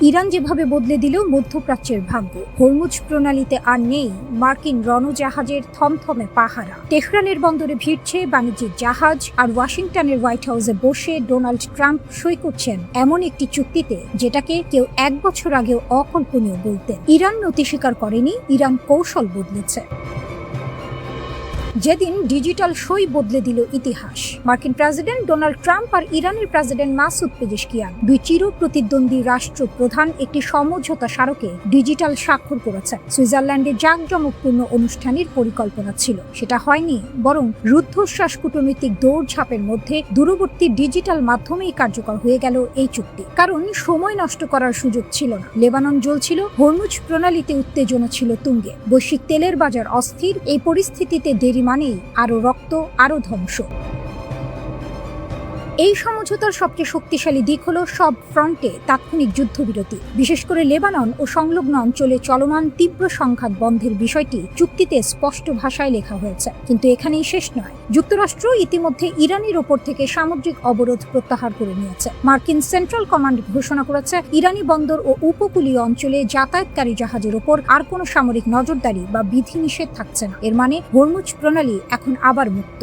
Iran যেভাবে বদলে দিল মধ্যপ্রাচ্যের ভাগ্য, হরমুজ প্রণালীতে আর নেই মার্কিন রণজাহাজের থমথমে পাহারা। তেহরানের বন্দরে ভিড়ছে বাণিজ্যিক জাহাজ, আর ওয়াশিংটনের হোয়াইট হাউসে বসে ডোনাল্ড ট্রাম্প সই করছেন এমন একটি চুক্তিতে যেটাকে কেউ 1 বছর আগেও অকল্পনীয় বলতেন। ইরান নতি স্বীকার করেনি, ইরান কৌশল বদলেছে। যেদিন ডিজিটাল সই বদলে দিল ইতিহাস, মার্কিন প্রেসিডেন্ট ডোনাল্ড ট্রাম্প আর ইরানের প্রেসিডেন্ট মাসুদ পেজেশকিয়ান, দুই চির প্রতিদ্বন্দ্বী রাষ্ট্রপ্রধান একটি সমঝোতা স্মারকে ডিজিটাল স্বাক্ষর করেছে। সুইজারল্যান্ডে জাঁকজমকপূর্ণ অনুষ্ঠানের পরিকল্পনা ছিল, সেটা হয়নি, বরং রুদ্ধশ্বাস কূটনৈতিক দৌড়ঝাঁপের মধ্যে দূরবর্তী ডিজিটাল মাধ্যমেই কার্যকর হয়ে গেল এই চুক্তি। কারণ সময় নষ্ট করার সুযোগ ছিল না। লেবানন জ্বলছিল, হরমুজ প্রণালীতে উত্তেজনা ছিল তুঙ্গে, বৈশ্বিক তেলের বাজার অস্থির। এই পরিস্থিতিতে দেরি মানেই আরো রক্ত, আরো ধ্বংস। এই সমঝোতার সবচেয়ে শক্তিশালী দিক হলো সব ফ্রন্টে তাৎক্ষণিক যুদ্ধবিরতি। বিশেষ করে লেবানন ও সংলগ্ন অঞ্চলে চলমান তীব্র সংঘাত বন্ধের বিষয়টি চুক্তিতে স্পষ্ট ভাষায় লেখা হয়েছে। কিন্তু এখানেই শেষ নয়। যুক্তরাষ্ট্র ইতিমধ্যে ইরানের ওপর থেকে সামুদ্রিক অবরোধ প্রত্যাহার করে নিয়েছে। মার্কিন সেন্ট্রাল কমান্ড ঘোষণা করেছে ইরানি বন্দর ও উপকূলীয় অঞ্চলে যাতায়াতকারী জাহাজের ওপর আর কোনো সামরিক নজরদারি বা বিধিনিষেধ থাকছে না। এর মানে হরমুজ প্রণালী এখন আবার মুক্ত।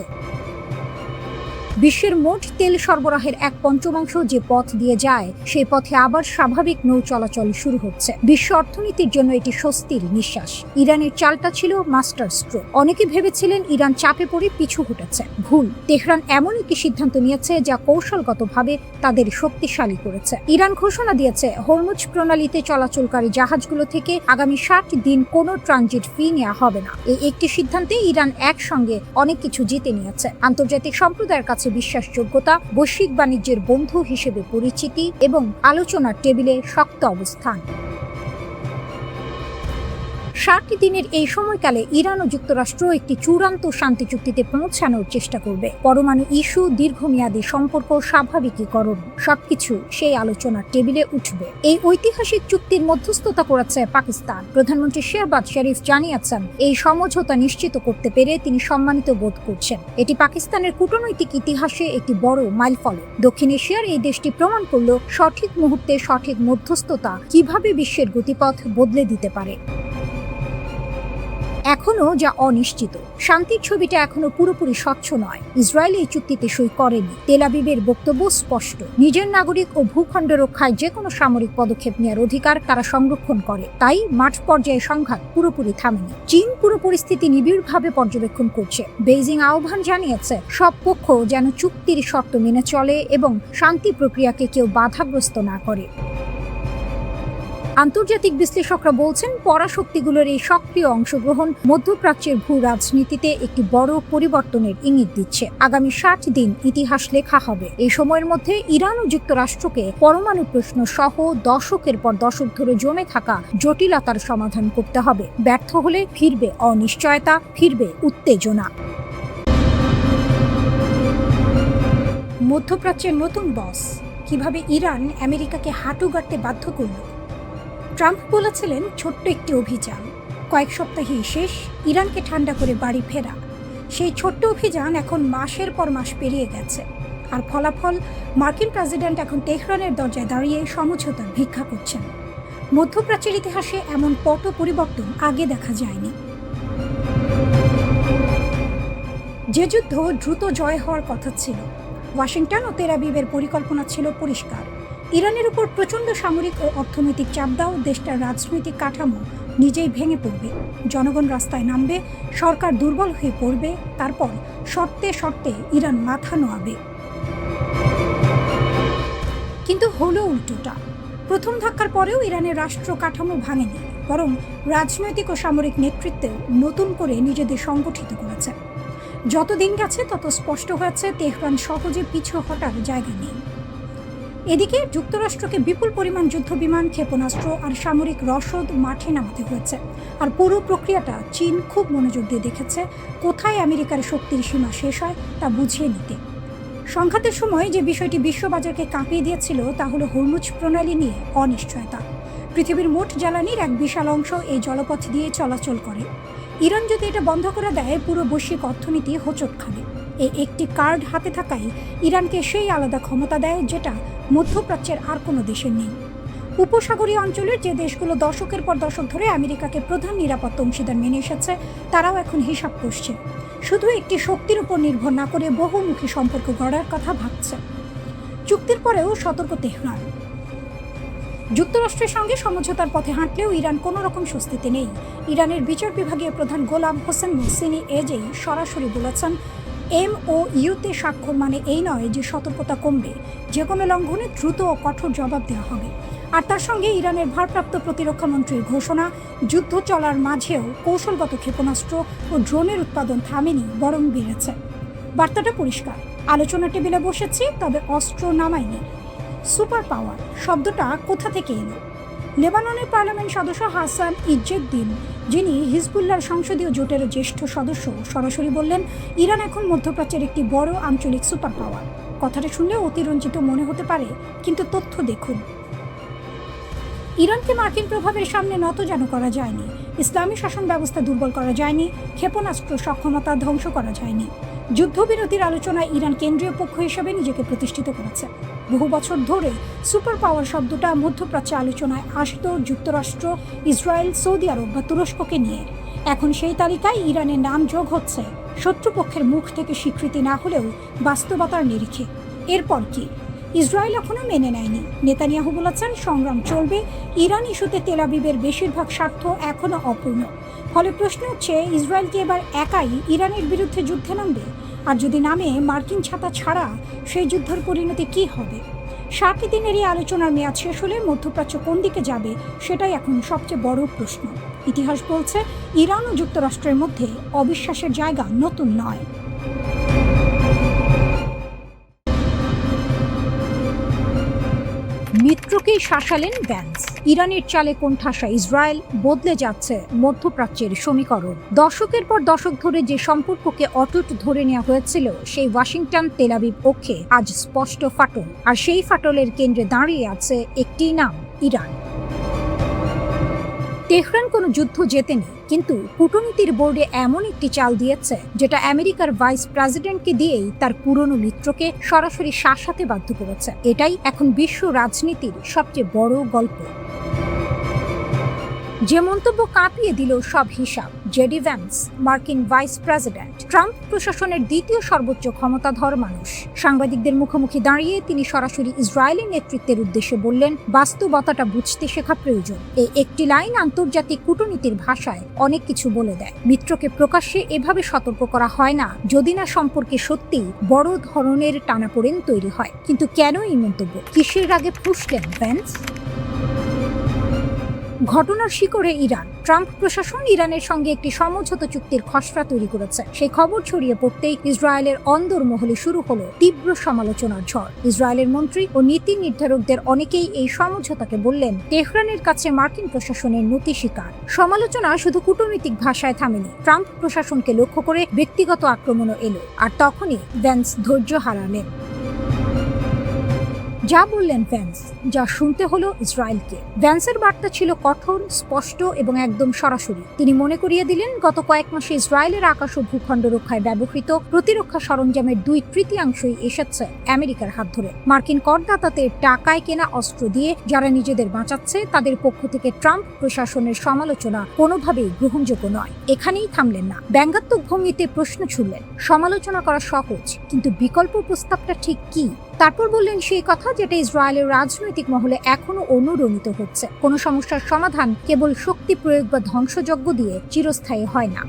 বিশ্বের মোট তেল সরবরাহের 1/5 যে পথ দিয়ে যায়, সেই পথে আবার স্বাভাবিক নৌ চলাচল শুরু হচ্ছে। বিশ্ব অর্থনীতির জন্য এটি স্বস্তির নিঃশ্বাস। ইরানের চালটা ছিল মাস্টার স্ট্রোক। অনেকে ভেবেছিলেন ইরান চাপে পড়ে পিছু হটেছে। ভুল। তেহরান এমন একটি সিদ্ধান্ত নিয়েছে যা কৌশলগতভাবে তাদের শক্তিশালী করেছে। ইরান ঘোষণা দিয়েছে হরমুজ প্রণালীতে চলাচলকারী জাহাজগুলো থেকে আগামী 60 দিন কোনো ট্রানজিট ফি নেওয়া হবে না। এই একটি সিদ্ধান্তে ইরান একসঙ্গে অনেক কিছু জিতে নিয়েছে। আন্তর্জাতিক সম্প্রদায়ের কাছে বিশ্বাসযোগ্যতা, বৈশ্বিক বাণিজ্যের বন্ধু হিসেবে পরিচিতি এবং আলোচনার টেবিলে শক্ত অবস্থান। 60 দিনের এই সময়কালে ইরান ও যুক্তরাষ্ট্র একটি চূড়ান্ত শান্তি চুক্তিতে পৌঁছানোর চেষ্টা করবে। পরমাণু ইস্যু, দীর্ঘমেয়াদী সম্পর্ক, স্বাভাবিকীকরণ, সবকিছু সেই আলোচনার টেবিলে উঠবে। এই ঐতিহাসিক চুক্তির মধ্যস্থতা করেছে পাকিস্তান। প্রধানমন্ত্রী শেহবাজ শরীফ জানিয়েছেন, এই সমঝোতা নিশ্চিত করতে পেরে তিনি সম্মানিত বোধ করছেন। এটি পাকিস্তানের কূটনৈতিক ইতিহাসে একটি বড় মাইলফলক। দক্ষিণ এশিয়ার এই দেশটি প্রমাণ করল সঠিক মুহূর্তে সঠিক মধ্যস্থতা কিভাবে বিশ্বের গতিপথ বদলে দিতে পারে। এখনো যা অনিশ্চিত, শান্তির ছবিটা এখনো পুরোপুরি স্বচ্ছ নয়। ইসরায়েল এই চুক্তিতে সই করেনি। তেল আবিবের বক্তব্য স্পষ্ট, নিজের নাগরিক ও ভূখণ্ড রক্ষায় যে কোনো সামরিক পদক্ষেপ নেওয়ার অধিকার তারা সংরক্ষণ করে। তাই মাঠ পর্যায়ে সংঘাত পুরোপুরি থামেনি। চীন পুরো পরিস্থিতি নিবিড়ভাবে পর্যবেক্ষণ করছে। বেইজিং আহ্বান জানিয়েছে সব পক্ষ যেন চুক্তির শর্ত মেনে চলে এবং শান্তি প্রক্রিয়াকে কেউ বাধাগ্রস্ত না করে। আন্তর্জাতিক বিশ্লেষকরা বলছেন, পরাশক্তিগুলোর এই সক্রিয় অংশগ্রহণ মধ্যপ্রাচ্যের ভূ রাজনীতিতে একটি বড় পরিবর্তনের ইঙ্গিত দিচ্ছে। আগামী 60 দিন ইতিহাস লেখা হবে। এই সময়ের মধ্যে ইরান ও যুক্তরাষ্ট্রকে পরমাণু প্রশ্ন সহ দশকের পর দশক ধরে জমে থাকা জটিলতার সমাধান করতে হবে। ব্যর্থ হলে ফিরবে অনিশ্চয়তা, ফিরবে উত্তেজনা। মধ্যপ্রাচ্যের নতুন বস, কিভাবে ইরান আমেরিকাকে হাঁটু গাড়তে বাধ্য করল। ট্রাম্প বলেছিলেন ছোট্ট একটি অভিযান, কয়েক সপ্তাহেই শেষ, ইরানকে ঠান্ডা করে বাড়ি ফেরা। সেই ছোট্ট অভিযান এখন মাসের পর মাস পেরিয়ে গেছে, আর ফলাফল মার্কিন প্রেসিডেন্ট এখন তেহরানের দরজায় দাঁড়িয়ে সমঝোতার ভিক্ষা করছেন। মধ্যপ্রাচ্যের ইতিহাসে এমন পট পরিবর্তন আগে দেখা যায়নি। যে যুদ্ধ দ্রুত জয় হওয়ার কথা ছিল, ওয়াশিংটন ও তেল আবিবের পরিকল্পনা ছিল পরিষ্কার। ইরানের উপর প্রচণ্ড সামরিক ও অর্থনৈতিক চাপ দাও, দেশটার রাজনৈতিক কাঠামো নিজেই ভেঙে পড়বে, জনগণ রাস্তায় নামবে, সরকার দুর্বল হয়ে পড়বে, তারপর শর্তে শর্তে ইরান মাথা নোয়াবে। কিন্তু হলো উল্টোটা। প্রথম ধাক্কার পরেও ইরানের রাষ্ট্র কাঠামো ভাঙেনি, বরং রাজনৈতিক ও সামরিক নেতৃত্বেও নতুন করে নিজেদের সংগঠিত করেছে। যত দিন গেছে তত স্পষ্ট হয়েছে তেহরান সহজে পিছু হটার জায়গা নেই। এদিকে যুক্তরাষ্ট্রকে বিপুল পরিমাণ যুদ্ধবিমান, ক্ষেপণাস্ত্র আর সামরিক রসদ মাঠে নামাতে হয়েছে। আর পুরো প্রক্রিয়াটা চীন খুব মনোযোগ দিয়ে দেখেছে, কোথায় আমেরিকার শক্তির সীমা শেষ হয় তা বুঝিয়ে নিতে। সংঘাতের সময় যে বিষয়টি বিশ্ববাজারকে কাঁপিয়ে দিয়েছিল তা হলো হরমুজ প্রণালী নিয়ে অনিশ্চয়তা। পৃথিবীর মোট জ্বালানির এক বিশাল অংশ এই জলপথ দিয়ে চলাচল করে। ইরান যদি এটা বন্ধ করে দেয়, পুরো বৈশ্বিক অর্থনীতি হোঁচট খাবে। এই একটি কার্ড হাতে থাকাই ইরানকে সেই আলাদা ক্ষমতা দেয় যেটা মধ্যপ্রাচ্যের আর কোনো দেশের নেই। উপসাগরীয় অঞ্চলের যে দেশগুলো দশকের পর দশক ধরে আমেরিকাকে প্রধান নিরাপত্তা অংশীদার মেনে এসেছে, তারাও এখন হিসাব করছে, শুধু একটি শক্তির উপর নির্ভর না করে বহুমুখী সম্পর্ক গড়ার কথা ভাবছে। চুক্তির পরেও সতর্ক তেহরান। যুক্তরাষ্ট্রের সঙ্গে সমঝোতার পথে হাঁটলেও ইরান কোনো রকম স্বস্তিতে নেই। ইরানের বিচার বিভাগীয় প্রধান গোলাম হোসেন মোহসিনি এজেই সরাসরি বলেছেন, MOUতে স্বাক্ষর মানে এই নয় যে সতর্কতা কমবে, যে কোনো লঙ্ঘনে দ্রুত ও কঠোর জবাব দেওয়া হবে। আর তার সঙ্গে ইরানের ভারপ্রাপ্ত প্রতিরক্ষা মন্ত্রীর ঘোষণা, যুদ্ধ চলার মাঝেও কৌশলগত ক্ষেপণাস্ত্র ও ড্রোনের উৎপাদন থামেনি, বরং বেড়েছে। বার্তাটা পরিষ্কার, আলোচনা টেবিলে বসেছি, তবে অস্ত্র নামাইনি। সুপার পাওয়ার শব্দটা কোথা থেকে এলো? লেবাননের পার্লামেন্ট সদস্য হাসান ইজ্জেদ্দিন, যিনি হিজবুল্লাহর সংসদীয় জোটের জ্যেষ্ঠ সদস্য, সরাসরি বললেন, ইরান এখন মধ্যপ্রাচ্যের একটি বড় আঞ্চলিক সুপার পাওয়ার। কথাটা শুনলে অতিরঞ্জিত মনে হতে পারে, কিন্তু তথ্য দেখুন। ইরানকে মার্কিন প্রভাবের সামনে নত যেন করা যায়নি, ইসলামী শাসন ব্যবস্থা দুর্বল করা যায়নি, ক্ষেপণাস্ত্র সক্ষমতা ধ্বংস করা যায়নি। যুদ্ধবিরতির আলোচনায় ইরান কেন্দ্রীয় পক্ষ হিসেবে নিজেকে প্রতিষ্ঠিত করেছে। বহু বছর ধরে সুপার পাওয়ার শব্দটা মধ্যপ্রাচ্যে আলোচনায় আসত যুক্তরাষ্ট্র, ইসরায়েল, সৌদি আরব বা তুরস্ককে নিয়ে। এখন সেই তালিকায় ইরানের নাম যোগ হচ্ছে, শত্রুপক্ষের মুখ থেকে স্বীকৃতি না হলেও বাস্তবতার নিরিখে। এরপর কি? ইসরায়েল এখনো মেনে নেয়নি। নেতানিয়াহু বলেছেন, সংগ্রাম চলবে। ইরান ইস্যুতে তেল আবিবের বেশিরভাগ স্বার্থ এখনো অপূর্ণ। ফলে প্রশ্ন হচ্ছে, ইসরায়েল কি এবার একাই ইরানের বিরুদ্ধে যুদ্ধে নামবে? আর যদি নামে, মার্কিন ছাতা ছাড়া সেই যুদ্ধের পরিণতি কি হবে? 60 দিনের এই আলোচনার মেয়াদ শেষ হলে মধ্যপ্রাচ্য কোন দিকে যাবে, সেটাই এখন সবচেয়ে বড় প্রশ্ন। ইতিহাস বলছে, ইরান ও যুক্তরাষ্ট্রের মধ্যে অবিশ্বাসের জায়গা নতুন নয়। মিত্রকেই শাসালেন ভ্যান্স। ইরানের চালে কোণঠাসা ইসরায়েল, বদলে যাচ্ছে মধ্যপ্রাচ্যের সমীকরণ। দশকের পর দশক ধরে যে সম্পর্ককে অটুট ধরে নেওয়া হয়েছিল, সেই ওয়াশিংটন তেল আবিব পক্ষে আজ স্পষ্ট ফাটল। আর সেই ফাটলের কেন্দ্রে দাঁড়িয়ে আছে একটি নাম, ইরান। তেহরান কোনো যুদ্ধ জেতেনি, কিন্তু কূটনীতির বোর্ডে এমন একটি চাল দিয়েছে, যেটা আমেরিকার ভাইস প্রেসিডেন্টকে দিয়েই তার পুরনো মিত্রকে সরাসরি শাসাতে বাধ্য করেছে। এটাই এখন বিশ্ব রাজনীতির সবচেয়ে বড় গল্প। যে মন্তব্য কাঁপিয়ে দিল সব হিসাব, জেডি ভ্যান্স, মার্কিন ভাইস প্রেসিডেন্ট, ট্রাম্প প্রশাসনের দ্বিতীয় সর্বোচ্চ ক্ষমতাধর মানুষ। সাংবাদিকদের মুখোমুখি দাঁড়িয়ে তিনি সরাসরি ইসরায়েলের নেতৃত্বের উদ্দেশ্যে বললেন, বাস্তবতাটা বুঝতে শেখা প্রয়োজন। এই একটি লাইন আন্তর্জাতিক কূটনীতির ভাষায় অনেক কিছু বলে দেয়। মিত্রকে প্রকাশ্যে এভাবে সতর্ক করা হয় না, যদি না সম্পর্কে সত্যি বড় ধরনের টানাপোড়েন তৈরি হয়। কিন্তু কেন এই মন্তব্য? কিসের আগে ফুঁসলেন ভ্যান্স? ঘটনার শিকড়ে ইরান। ট্রাম্প প্রশাসন ইরানের সঙ্গে একটি সমঝোতা চুক্তির খসড়া তৈরি করেছে। সেই খবর ছড়িয়ে পড়তেই ইসরায়েলের অন্দরমহলে শুরু হলো তীব্র সমালোচনার ঝড়। ইসরায়েলের মন্ত্রী ও নীতি নির্ধারকদের অনেকেই এই সমঝোতাকে বললেন তেহরানের কাছে মার্কিন প্রশাসনের নতি স্বীকার। সমালোচনা শুধু কূটনৈতিক ভাষায় থামেনি, ট্রাম্প প্রশাসনকে লক্ষ্য করে ব্যক্তিগত আক্রমণও এলো। আর তখনই ভ্যান্স ধৈর্য হারালেন। যা বললেন ভ্যান্স, যা শুনতে হলো ইসরায়েলকে। ভ্যান্সের বার্তা ছিল কঠোর, স্পষ্ট এবং একদম সরাসরি। তিনি মনে করিয়ে দিলেন, গত কয়েক মাসে ইসরায়েলের আকাশ ও ভূখণ্ড রক্ষায় ব্যবহৃত প্রতিরক্ষা সরঞ্জামের 2/3 এসেছে আমেরিকার হাত ধরে। মার্কিন করদাতাদের টাকায় কেনা অস্ত্র দিয়ে যারা নিজেদের বাঁচাচ্ছে, তাদের পক্ষ থেকে ট্রাম্প প্রশাসনের সমালোচনা কোনোভাবেই গ্রহণযোগ্য নয়। এখানেই থামলেন না, ব্যঙ্গাত্মক ভঙ্গিতে প্রশ্ন ছুড়লেন। সমালোচনা করা সহজ, কিন্তু বিকল্প প্রস্তাবটা ঠিক কি? তারপর বললেন সেই কথা যেটা ইসরায়েলের রাজনৈতিক মহলে এখনো অনুরণিত হচ্ছে। কোনো সমস্যার সমাধান কেবল শক্তি প্রয়োগ বা ধ্বংসযজ্ঞ দিয়ে চিরস্থায়ী হয় না।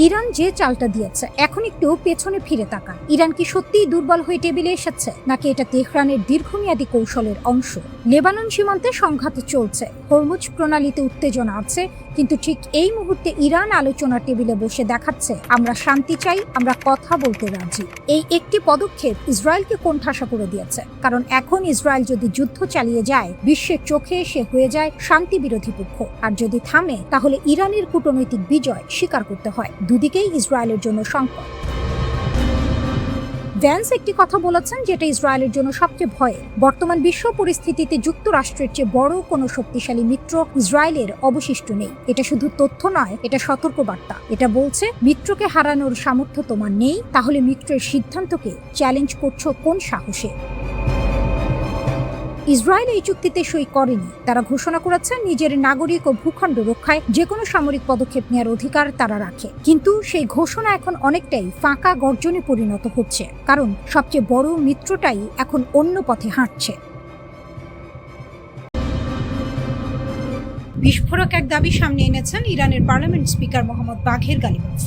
ইরান যে চালটা দিয়েছে, এখন একটু পেছনে ফিরে তাকান। ইরান কি সত্যিই দুর্বল হয়ে টেবিলে এসেছে, নাকি এটা তেহরানের দীর্ঘমেয়াদী কৌশলের অংশ? লেবানন সীমান্তে সংঘাত চলছে, হরমুজ প্রণালীতে উত্তেজনা আছে, কিন্তু ঠিক এই মুহূর্তে ইরান আলোচনার টেবিলে বসে দেখাচ্ছে, আমরা শান্তি চাই, আমরা কথা বলতে রাজি। এই একটি পদক্ষেপ ইসরায়েলকে কোণঠাসা করে দিয়েছে, কারণ এখন ইসরায়েল যদি যুদ্ধ চালিয়ে যায়, বিশ্বের চোখে সে হয়ে যায় শান্তি বিরোধী পক্ষ। আর যদি থামে, তাহলে ইরানের কূটনৈতিক বিজয় স্বীকার করতে হয়। দুদিকেই ইসরায়েলের জন্য সংকট। ভ্যান্স একটি কথা বলেছেন যেটা ইসরায়েলের জন্য সবচেয়ে ভয়ের। বর্তমান বিশ্ব পরিস্থিতিতে যুক্তরাষ্ট্রের চেয়ে বড় কোনো শক্তিশালী মিত্র ইসরায়েলের অবশিষ্ট নেই। এটা শুধু তথ্য নয়, এটা সতর্কবার্তা। এটা বলছে, মিত্রকে হারানোর সামর্থ্য তোমার নেই, তাহলে মিত্রের সিদ্ধান্তকে চ্যালেঞ্জ করছো কোন সাহসে? ইসরায়েল এই চুক্তিতে সই করেনি। তারা ঘোষণা করেছে নিজের নাগরিক ও ভূখণ্ড রক্ষায় যে কোনো সামরিক পদক্ষেপ নেওয়ার অধিকার তারা রাখে। কিন্তু সেই ঘোষণা এখন অনেকটাই ফাঁকা গর্জনে পরিণত হচ্ছে, কারণ সবচেয়ে বড় মিত্রটাই এখন অন্য পথে হাঁটছে। বিস্ফোরক এক দাবি সামনে এনেছেন ইরানের পার্লামেন্ট স্পিকার মোহাম্মদ বাঘের গালিবাফ।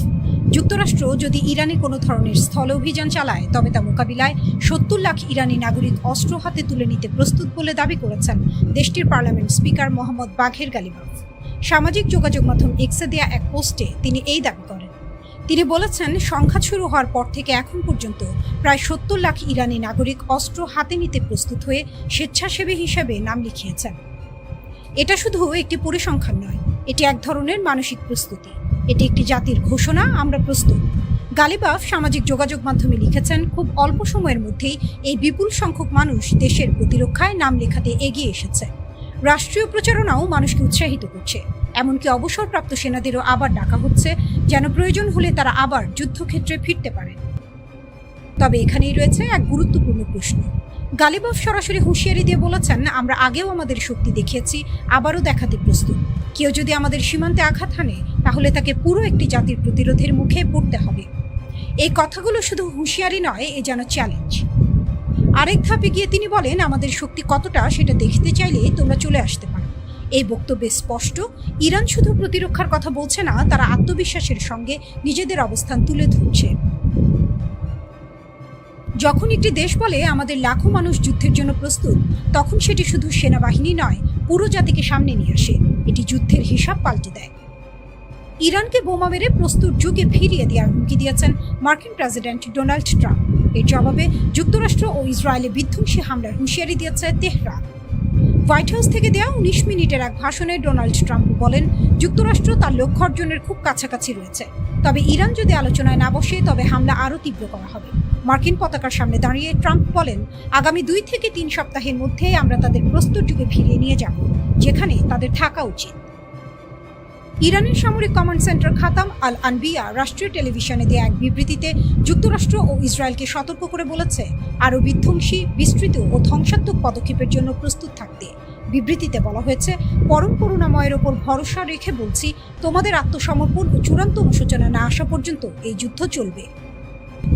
যুক্তরাষ্ট্র যদি ইরানে কোনো ধরনের স্থল অভিযান চালায় তবে তা মোকাবিলায় ৭০ লাখ ইরানি নাগরিক অস্ত্র হাতে তুলে নিতে প্রস্তুত বলে দাবি করেছেন দেশটির পার্লামেন্ট স্পিকার মোহাম্মদ বাঘের গালিবাফ। সামাজিক যোগাযোগ মাধ্যম এক্সে দেয়া এক পোস্টে তিনি এই দাবি করেন। তিনি বলেছেন, সংঘাত শুরু হওয়ার পর থেকে এখন পর্যন্ত প্রায় ৭০ লাখ ইরানি নাগরিক অস্ত্র হাতে নিতে প্রস্তুত হয়ে স্বেচ্ছাসেবী হিসেবে নাম লিখিয়েছেন। এটা শুধু একটি পরিসংখ্যান নয়, এটি এক ধরনের মানসিক প্রস্তুতি। এটি একটি জাতির ঘোষণা, আমরা প্রস্তুত। গালিবাফ সামাজিক যোগাযোগ মাধ্যমে লিখেছেন, খুব অল্প সময়ের মধ্যেই এই বিপুল সংখ্যক মানুষ দেশের প্রতিরক্ষায় নাম লেখাতে এগিয়ে এসেছে। রাষ্ট্রীয় প্রচারণাও মানুষকে উৎসাহিত করছে। এমনকি অবসরপ্রাপ্ত সেনাদেরও আবার ডাকা হচ্ছে, যেন প্রয়োজন হলে তারা আবার যুদ্ধক্ষেত্রে ফিরতে পারেন। তবে এখানেই রয়েছে এক গুরুত্বপূর্ণ প্রশ্ন। গালিবাফ সরাসরি হুঁশিয়ারি দিয়ে বলেছেন, আমরা আগেও আমাদের শক্তি দেখিয়েছি, আবারও দেখাতে প্রস্তুত। কেউ যদি আমাদের সীমান্তে আঘাত হানে তাহলে তাকে পুরো একটি জাতির প্রতিরোধের মুখে পড়তে হবে। এই কথাগুলো শুধু হুঁশিয়ারি নয়, এ যেন চ্যালেঞ্জ। আরেক ধাপে গিয়ে তিনি বলেন, আমাদের শক্তি কতটা সেটা দেখতে চাইলে তোমরা চলে আসতে পারো। এই বক্তব্যে স্পষ্ট, ইরান শুধু প্রতিরক্ষার কথা বলছে না, তারা আত্মবিশ্বাসের সঙ্গে নিজেদের অবস্থান তুলে ধরছে। যখন একটি দেশ বলে আমাদের লাখো মানুষ যুদ্ধের জন্য প্রস্তুত, তখন সেটি শুধু সেনাবাহিনী নয়, পুরো জাতিকে সামনে নিয়ে আসে। এটি যুদ্ধের হিসাব পাল্টে দেয়। ইরানকে বোমা মেরে প্রস্তুত যুগে ফিরিয়ে দেওয়ার হুমকি দিয়েছেন মার্কিন প্রেসিডেন্ট ডোনাল্ড ট্রাম্প। এর জবাবে যুক্তরাষ্ট্র ও ইসরায়েলে বিধ্বংসী হামলার হুঁশিয়ারি দিয়েছে তেহরান। হোয়াইট হাউস থেকে দেওয়া ১৯ মিনিটের এক ভাষণে ডোনাল্ড ট্রাম্প বলেন, যুক্তরাষ্ট্র তার লক্ষ্য অর্জনের খুব কাছাকাছি রয়েছে। তবে ইরান যদি আলোচনায় না বসে তবে হামলা আরও তীব্র করা হবে। মার্কিন পতাকার সামনে দাঁড়িয়ে ট্রাম্প বলেন, আগামী ২ থেকে ৩ সপ্তাহের মধ্যে আমরা তাদের প্রস্তুত যুগে ফিরিয়ে নিয়ে যাব, যেখানে তাদের থাকা উচিত। ইরানের সামরিক কমান্ড সেন্টার খাতাম আল আনবিয়া রাষ্ট্রীয় টেলিভিশনে দেয়া এক বিবৃতিতে যুক্তরাষ্ট্র ও ইসরায়েলকে সতর্ক করে বলেছে, আরও বিধ্বংসী, বিস্তৃত ও ধ্বংসাত্মক পদক্ষেপের জন্য প্রস্তুত থাকতে। বিবৃতিতে বলা হয়েছে, পরম করুণাময়ের ওপর ভরসা রেখে বলছি, তোমাদের আত্মসমর্পণ ও চূড়ান্ত অনুশোচনা না আসা পর্যন্ত এই যুদ্ধ চলবে।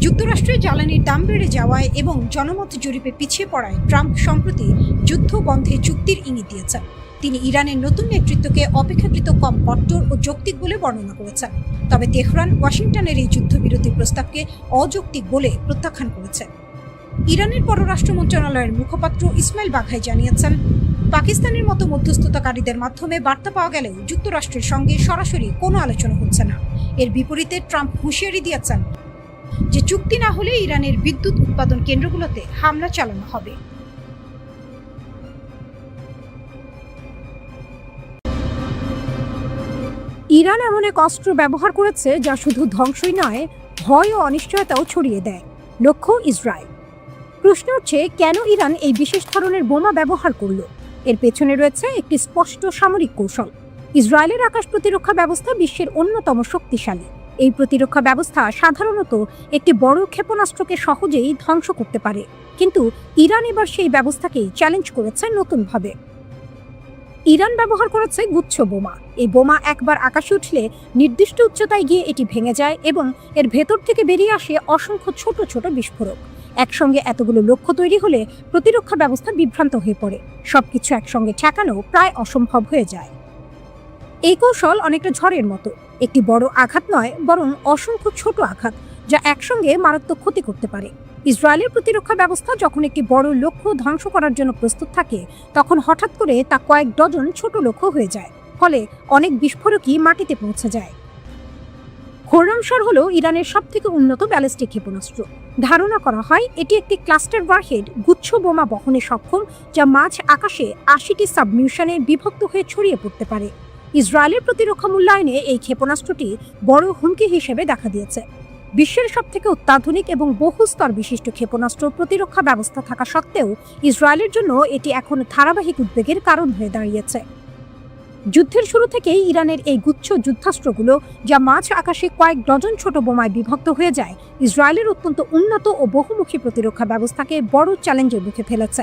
যুক্তরাষ্ট্রের জ্বালানির দাম বেড়ে যাওয়ায় এবং জনমত জরিপে পিছিয়ে পড়ায় ট্রাম্প সম্প্রতি যুদ্ধ বন্ধে চুক্তির ইঙ্গিত দিয়েছেন। তিনি ইরানের নতুন নেতৃত্বকে অপেক্ষাকৃত কম কট্টর ও যৌক্তিক বলে বর্ণনা করেছেন। তবে তেহরান ওয়াশিংটনের এই যুদ্ধবিরতি প্রস্তাবকে অযৌক্তিক বলে প্রত্যাখ্যান করেছে। ইরানের পররাষ্ট্র মন্ত্রণালয়ের মুখপাত্র ইসমাইল বাঘাই জানিয়েছেন, পাকিস্তানের মতো মধ্যস্থতাকারীদের মাধ্যমে বার্তা পাওয়া গেলেও যুক্তরাষ্ট্রের সঙ্গে সরাসরি কোনো আলোচনা হচ্ছে না। এর বিপরীতে ট্রাম্প হুঁশিয়ারি দিয়েছেন যে চুক্তি না হলে ইরানের বিদ্যুৎ উৎপাদন কেন্দ্রগুলোতে হামলা চালানো হবে। ইরান এমন এক অস্ত্র ব্যবহার করেছে যা শুধু ধ্বংসই নয়, ভয় ও অনিশ্চয়তাও ছড়িয়ে দেয়। লক্ষ্য ইসরায়েল। প্রশ্ন হচ্ছে, কেন ইরান এই বিশেষ ধরনের বোমা ব্যবহার করল? এর পেছনে রয়েছে একটি স্পষ্ট সামরিক কৌশল। ইসরায়েলের আকাশ প্রতিরক্ষা ব্যবস্থা বিশ্বের অন্যতম শক্তিশালী। এই প্রতিরক্ষা ব্যবস্থা সাধারণত একটি বড় ক্ষেপণাস্ত্রকে সহজেই ধ্বংস করতে পারে, কিন্তু ইরান এবার সেই ব্যবস্থাকেই চ্যালেঞ্জ করেছে নতুনভাবে। ইরান ব্যবহার করেছে গুচ্ছ বোমা। এই বোমা একবার আকাশে উঠলে নির্দিষ্ট উচ্চতায় গিয়ে এটি ভেঙে যায় এবং এর ভেতর থেকে বেরিয়ে আসে অসংখ্য ছোট ছোট বিস্ফোরক। একসঙ্গে এতগুলো লক্ষ্য তৈরি হলে প্রতিরক্ষা ব্যবস্থা বিভ্রান্ত হয়ে পড়ে। সবকিছু একসঙ্গে ঠেকানো প্রায় অসম্ভব হয়ে যায়। এই কৌশল অনেকটা ঝড়ের মতো, একটি বড় আঘাত নয়, বরং অসংখ্য ছোট আঘাত যা একসঙ্গে মারাত্মক ক্ষতি করতে পারে। ইসরায়েলের প্রতিরক্ষা ব্যবস্থা যখন একটি বড় লক্ষ্য ধ্বংস করার জন্য প্রস্তুত থাকে, তখন হঠাৎ করে তা কয়েক ডজন ছোট লক্ষ্য হয়ে যায়, ফলে অনেক বিস্ফোরকই মাটিতে পৌঁছে যায়। খোরামশর হলো ইরানের সবথেকে উন্নত ব্যালিস্টিক ক্ষেপণাস্ত্র। ধারণা করা হয় এটি একটি ক্লাস্টার ওয়ারহেড গুচ্ছ বোমা বহনে সক্ষম, যা মাঝ আকাশে ৮০টি সাবমিশনে বিভক্ত হয়ে ছড়িয়ে পড়তে পারে। ইসরায়েলের প্রতিরক্ষা মূল্যায়নে এই ক্ষেপণাস্ত্রটি বড় হুমকি হিসেবে দেখা দিয়েছে। বিশ্বের সবথেকে অত্যাধুনিক এবং বহু স্তর বিশিষ্ট ক্ষেপণাস্ত্র প্রতিরক্ষা ব্যবস্থা থাকা সত্ত্বেও ইসরায়েলের জন্য এটি এখন ধারাবাহিক উদ্বেগের কারণ হয়ে দাঁড়িয়েছে। যুদ্ধের শুরু থেকেই ইরানের এই গুচ্ছ যুদ্ধাস্ত্রগুলো, যা মাঝ আকাশে কয়েক ডজন ছোট বোমায় বিভক্ত হয়ে যায়, ইসরায়েলের অত্যন্ত উন্নত ও বহুমুখী প্রতিরক্ষা ব্যবস্থাকে বড় চ্যালেঞ্জের মুখে ফেলেছে।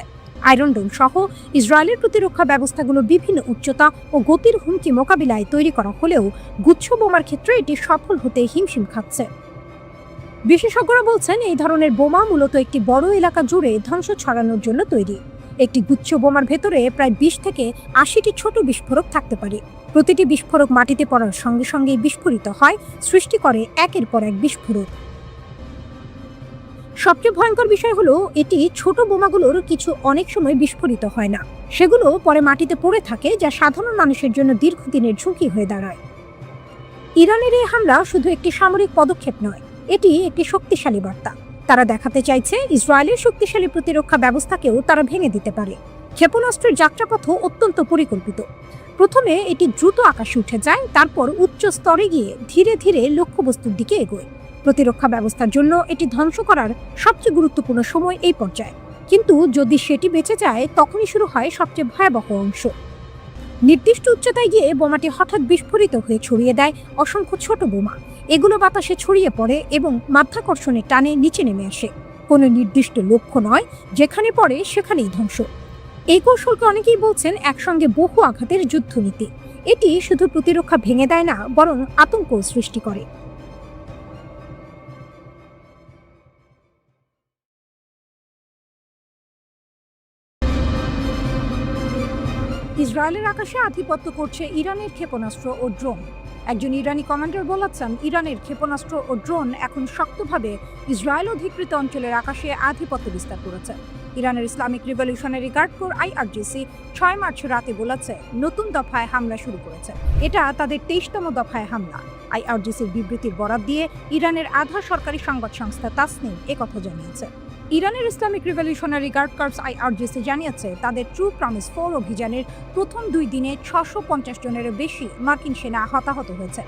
আয়রন ডোম সহ ইসরায়েলের প্রতিরক্ষা ব্যবস্থাগুলো বিভিন্ন উচ্চতা ও গতির হুমকি মোকাবিলায় তৈরি করা হলেও গুচ্ছ বোমার ক্ষেত্রে এটি সফল হতে হিমশিম খাচ্ছে। বিশেষজ্ঞরা বলছেন, এই ধরনের বোমা মূলত একটি বড় এলাকা জুড়ে ধ্বংস ছড়ানোর জন্য তৈরি। একটি গুচ্ছ বোমার ভেতরে প্রায় 20 থেকে 80টি ছোট বিস্ফোরক থাকতে পারে। প্রতিটি বিস্ফোরক মাটিতে পড়ার সঙ্গে সঙ্গে বিস্ফোরিত হয়, সৃষ্টি করে একের পর এক বিস্ফোরক। সবচেয়ে ভয়ঙ্কর বিষয় হলো, এটি ছোট বোমাগুলোর কিছু অনেক সময় বিস্ফোরিত হয় না, সেগুলো পরে মাটিতে পড়ে থাকে, যা সাধারণ মানুষের জন্য দীর্ঘদিনের ঝুঁকি হয়ে দাঁড়ায়। ইরানের এই হামলা শুধু একটি সামরিক পদক্ষেপ নয়, এটি একটি শক্তিশালী বার্তা। তারা দেখাতে চাইছে ইসরায়েলের শক্তিশালী প্রতিরক্ষা ব্যবস্থাকেও তারা ভেঙে দিতে পারে। ক্ষেপণাস্ত্রের যাত্রাপথও অত্যন্ত পরিকল্পিত। প্রথমে এটি দ্রুত আকাশে উঠে যায়, তারপর উচ্চ স্তরে গিয়ে ধীরে ধীরে লক্ষ্যবস্তুর দিকে এগোয়। প্রতিরক্ষা ব্যবস্থার জন্য এটি ধ্বংস করার সবচেয়ে গুরুত্বপূর্ণ সময় এই পর্যায়ে। কিন্তু যদি সেটি বেঁচে যায়, তখনই শুরু হয় সবচেয়ে ভয়াবহ অংশ। নির্দিষ্ট উচ্চতায় গিয়ে বোমাটি হঠাৎ বিস্ফোরিত হয়ে ছড়িয়ে দেয় অসংখ্য ছোট বোমা। এগুলো বাতাসে ছড়িয়ে পড়ে এবং মাধ্যাকর্ষণের টানে নিচে নেমে আসে। কোনো নির্দিষ্ট লক্ষ্য নয়, যেখানে পড়ে সেখানেই ধ্বংস। এই কৌশলকে অনেকেই বলছেন একসঙ্গে বহু আঘাতের যুদ্ধনীতি। এটি শুধু প্রতিরক্ষা ভেঙে দেয় না, বরং আতঙ্ক সৃষ্টি করে। ইসরায়েলের আকাশে আধিপত্য করছে ইরানের ক্ষেপণাস্ত্র ও ড্রোন। একজন ইরানি কমান্ডার বলেছেন, ইরানের ক্ষেপণাস্ত্র ও ড্রোন এখন শক্তভাবে ইসরায়েল অধিকৃত অঞ্চলের আকাশে আধিপত্য বিস্তার করেছে। ইরানের Islamic revolutionary Guard Corps IRGC 6 March রাতে বলেছে, নতুন দফায় হামলা শুরু করেছে। এটা তাদের 23তম দফায় হামলা। IRGCর বিবৃতির বরাত দিয়ে ইরানের আধা সরকারি সংবাদ সংস্থা তাসনিম একথা জানিয়েছে। ইরানের Islamic revolutionary guard corps IRGC জানিয়েছে, তাদের ট্রু প্রমিস 4 অভিযানের প্রথম 2 দিনে 650 জনেরও বেশি মার্কিন সেনা হতাহত হয়েছে।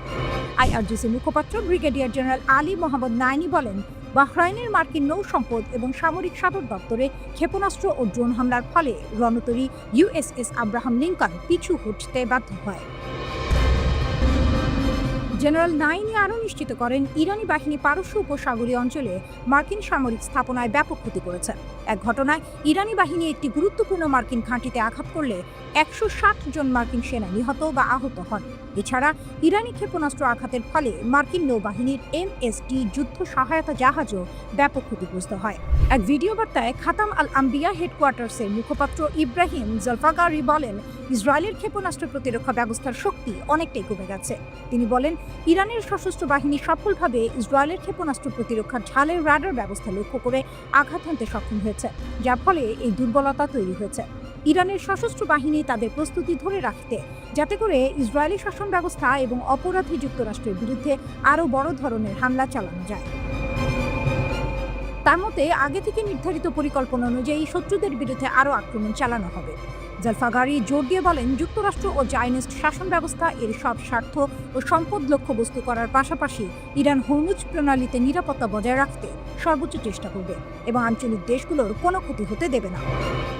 IRGC মুখপাত্র ব্রিগেডিয়ার জেনারেল আলী মোহাম্মদ নাইনি বলেন, বাহরাইনের মার্কিন নৌ সম্পদ এবং সামরিক সদর দপ্তরে ক্ষেপণাস্ত্র ও ড্রোন হামলার ফলে রণতরী USS আব্রাহাম লিঙ্কন পিছু হটতে বাধ্য হয়। জেনারেল নাইনি আরও নিশ্চিত করেন, ইরানি বাহিনী পারস্য উপসাগরীয় অঞ্চলে মার্কিন সামরিক স্থাপনায় ব্যাপক ক্ষতি করেছে। এক ঘটনায় ইরানি বাহিনী একটি গুরুত্বপূর্ণ মার্কিন ঘাঁটিতে আঘাত করলে 160 জন মার্কিন সেনা নিহত বা আহত হন। এছাড়া ইরানি ক্ষেপণাস্ত্র আঘাতের ফলে মার্কিন নৌবাহিনীর MST যুদ্ধ সহায়তা জাহাজও ব্যাপক ক্ষতিগ্রস্ত হয়। এক ভিডিও বার্তায় খাতাম আল আম্বিয়া হেডকোয়ার্টার্সের মুখপাত্র ইব্রাহিম জলফাগারি বলেন, ইসরায়েলের ক্ষেপণাস্ত্র প্রতিরক্ষা ব্যবস্থার শক্তি অনেকটাই কমে গেছে। তিনি বলেন, ইরানের সশস্ত্র বাহিনী সফলভাবে ইসরায়েলের ক্ষেপণাস্ত্র প্রতিরক্ষার ঢালের রাডার ব্যবস্থা লক্ষ্য করে আঘাত হানতে সক্ষম হয়েছে, যার ফলে এই দুর্বলতা তৈরি হয়েছে। ইরানের সশস্ত্র বাহিনী তাদের প্রস্তুতি ধরে রাখতে, যাতে করে ইসরায়েলি শাসন ব্যবস্থা এবং অপরাধী যুক্তরাষ্ট্রের বিরুদ্ধে আরও বড় ধরনের হামলা চালানো যায়। তার মতে, আগে থেকে নির্ধারিত পরিকল্পনা অনুযায়ী শত্রুদের বিরুদ্ধে আরও আক্রমণ চালানো হবে। জলফাগারি জোর দিয়ে বলেন, যুক্তরাষ্ট্র ও জায়নিস্ট শাসন ব্যবস্থা এর সব স্বার্থ ও সম্পদ লক্ষ্যবস্তু করার পাশাপাশি ইরান হরমুজ প্রণালীতে নিরাপত্তা বজায় রাখতে সর্বোচ্চ চেষ্টা করবে এবং আঞ্চলিক দেশগুলোর কোনো ক্ষতি হতে দেবে না।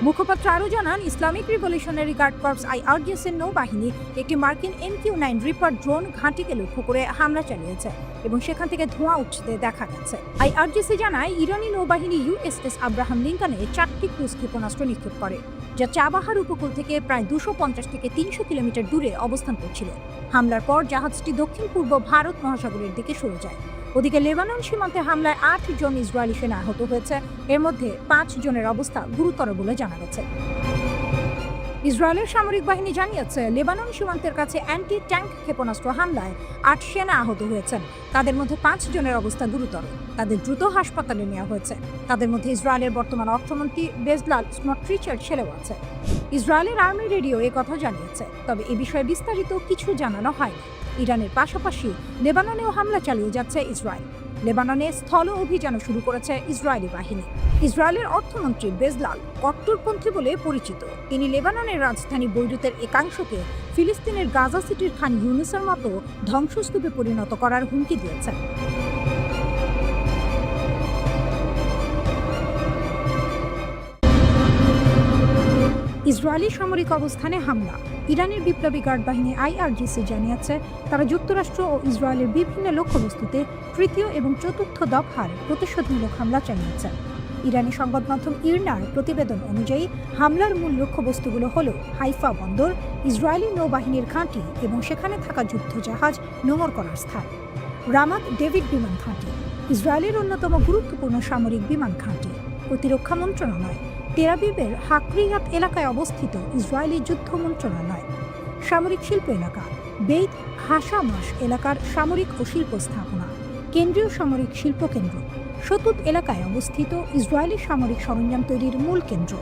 মুখপাত্র আরও জানান, Islamic revolutionary guard corps IRGC এর নৌবাহিনী একটি মার্কিন MQ-9 রিপার ড্রোন ঘাঁটিকে লক্ষ্য করে হামলা চালিয়েছে এবং সেখান থেকে ধোঁয়া উঠতে দেখা গেছে। IRGC জানায়, ইরানি নৌবাহিনী USS আব্রাহাম লিঙ্কনে 4টি ক্রুজ ক্ষেপণাস্ত্র নিক্ষেপ করে, যা চাবাহার উপকূল থেকে প্রায় 250 থেকে 300 কিলোমিটার দূরে অবস্থান করছিল। হামলার পর জাহাজটি দক্ষিণ পূর্ব ভারত মহাসাগরের দিকে সরে যায়। ওদিকে লেবানন সীমান্তে হামলায় 8 জন ইসরায়েলি সেনা আহত হয়েছে। এর মধ্যে 5 জনের অবস্থা গুরুতর বলে জানা গেছে। ইসরায়েলের সামরিক বাহিনী জানিয়েছে, লেবানন সীমান্তের কাছে অ্যান্টি ট্যাঙ্ক ক্ষেপণাস্ত্র হামলায় 8 সেনা আহত হয়েছেন। তাদের মধ্যে 5 জনের অবস্থা গুরুতর। তাদের দ্রুত হাসপাতালে নেওয়া হয়েছে। তাদের মধ্যে ইসরায়েলের বর্তমান অর্থমন্ত্রী বেজলাল স্মোট্রিচের ছেলেও আছে। ইসরায়েলের আর্মি রেডিও কথা জানিয়েছে, তবে এ বিষয়ে বিস্তারিত কিছু জানানো হয়নি। ইরানের পাশাপাশি লেবাননেও হামলা চালিয়ে যাচ্ছে ইসরায়েল। লেবাননে স্থল অভিযানও শুরু করেছে ইসরায়েলি বাহিনী। ইসরায়েলের অর্থমন্ত্রী বেজলাল কট্টরপন্থী বলে পরিচিত। তিনি লেবাননের রাজধানী বৈরুতের একাংশকে ফিলিস্তিনের গাজা সিটির খান ইউনুসের মতো ধ্বংসস্তূপে পরিণত করার হুমকি দিয়েছেন। ইসরায়েলি সামরিক অবস্থানে হামলা। ইরানের বিপ্লবী গার্ড বাহিনী IRGC জানিয়েছে, তারা যুক্তরাষ্ট্র ও ইসরায়েলের বিভিন্ন লক্ষ্যবস্তুতে 3য় এবং 4র্থ দফার প্রতিশোধমূলক হামলা চালিয়েছে। ইরানি সংবাদ মাধ্যম ইরনার প্রতিবেদন অনুযায়ী হামলার মূল লক্ষ্যবস্তুগুলো হল হাইফা বন্দর, ইসরায়েলি নৌবাহিনীর ঘাঁটি এবং সেখানে থাকা যুদ্ধজাহাজ নোঙর করার স্থান, রামাত ডেভিড বিমান ঘাঁটি, ইসরায়েলের অন্যতম গুরুত্বপূর্ণ সামরিক বিমান ঘাঁটি, প্রতিরক্ষা মন্ত্রণালয়, তেল আবিবের হাকরিয়াত এলাকায় অবস্থিত ইসরায়েলি যুদ্ধ মন্ত্রণালয়, সামরিক শিল্প এলাকা, বেইত হাসামাস এলাকার সামরিক ও শিল্প স্থাপনা, কেন্দ্রীয় সামরিক শিল্প কেন্দ্র, শতুত এলাকায় অবস্থিত ইসরায়েলি সামরিক সরঞ্জাম তৈরির মূল কেন্দ্র।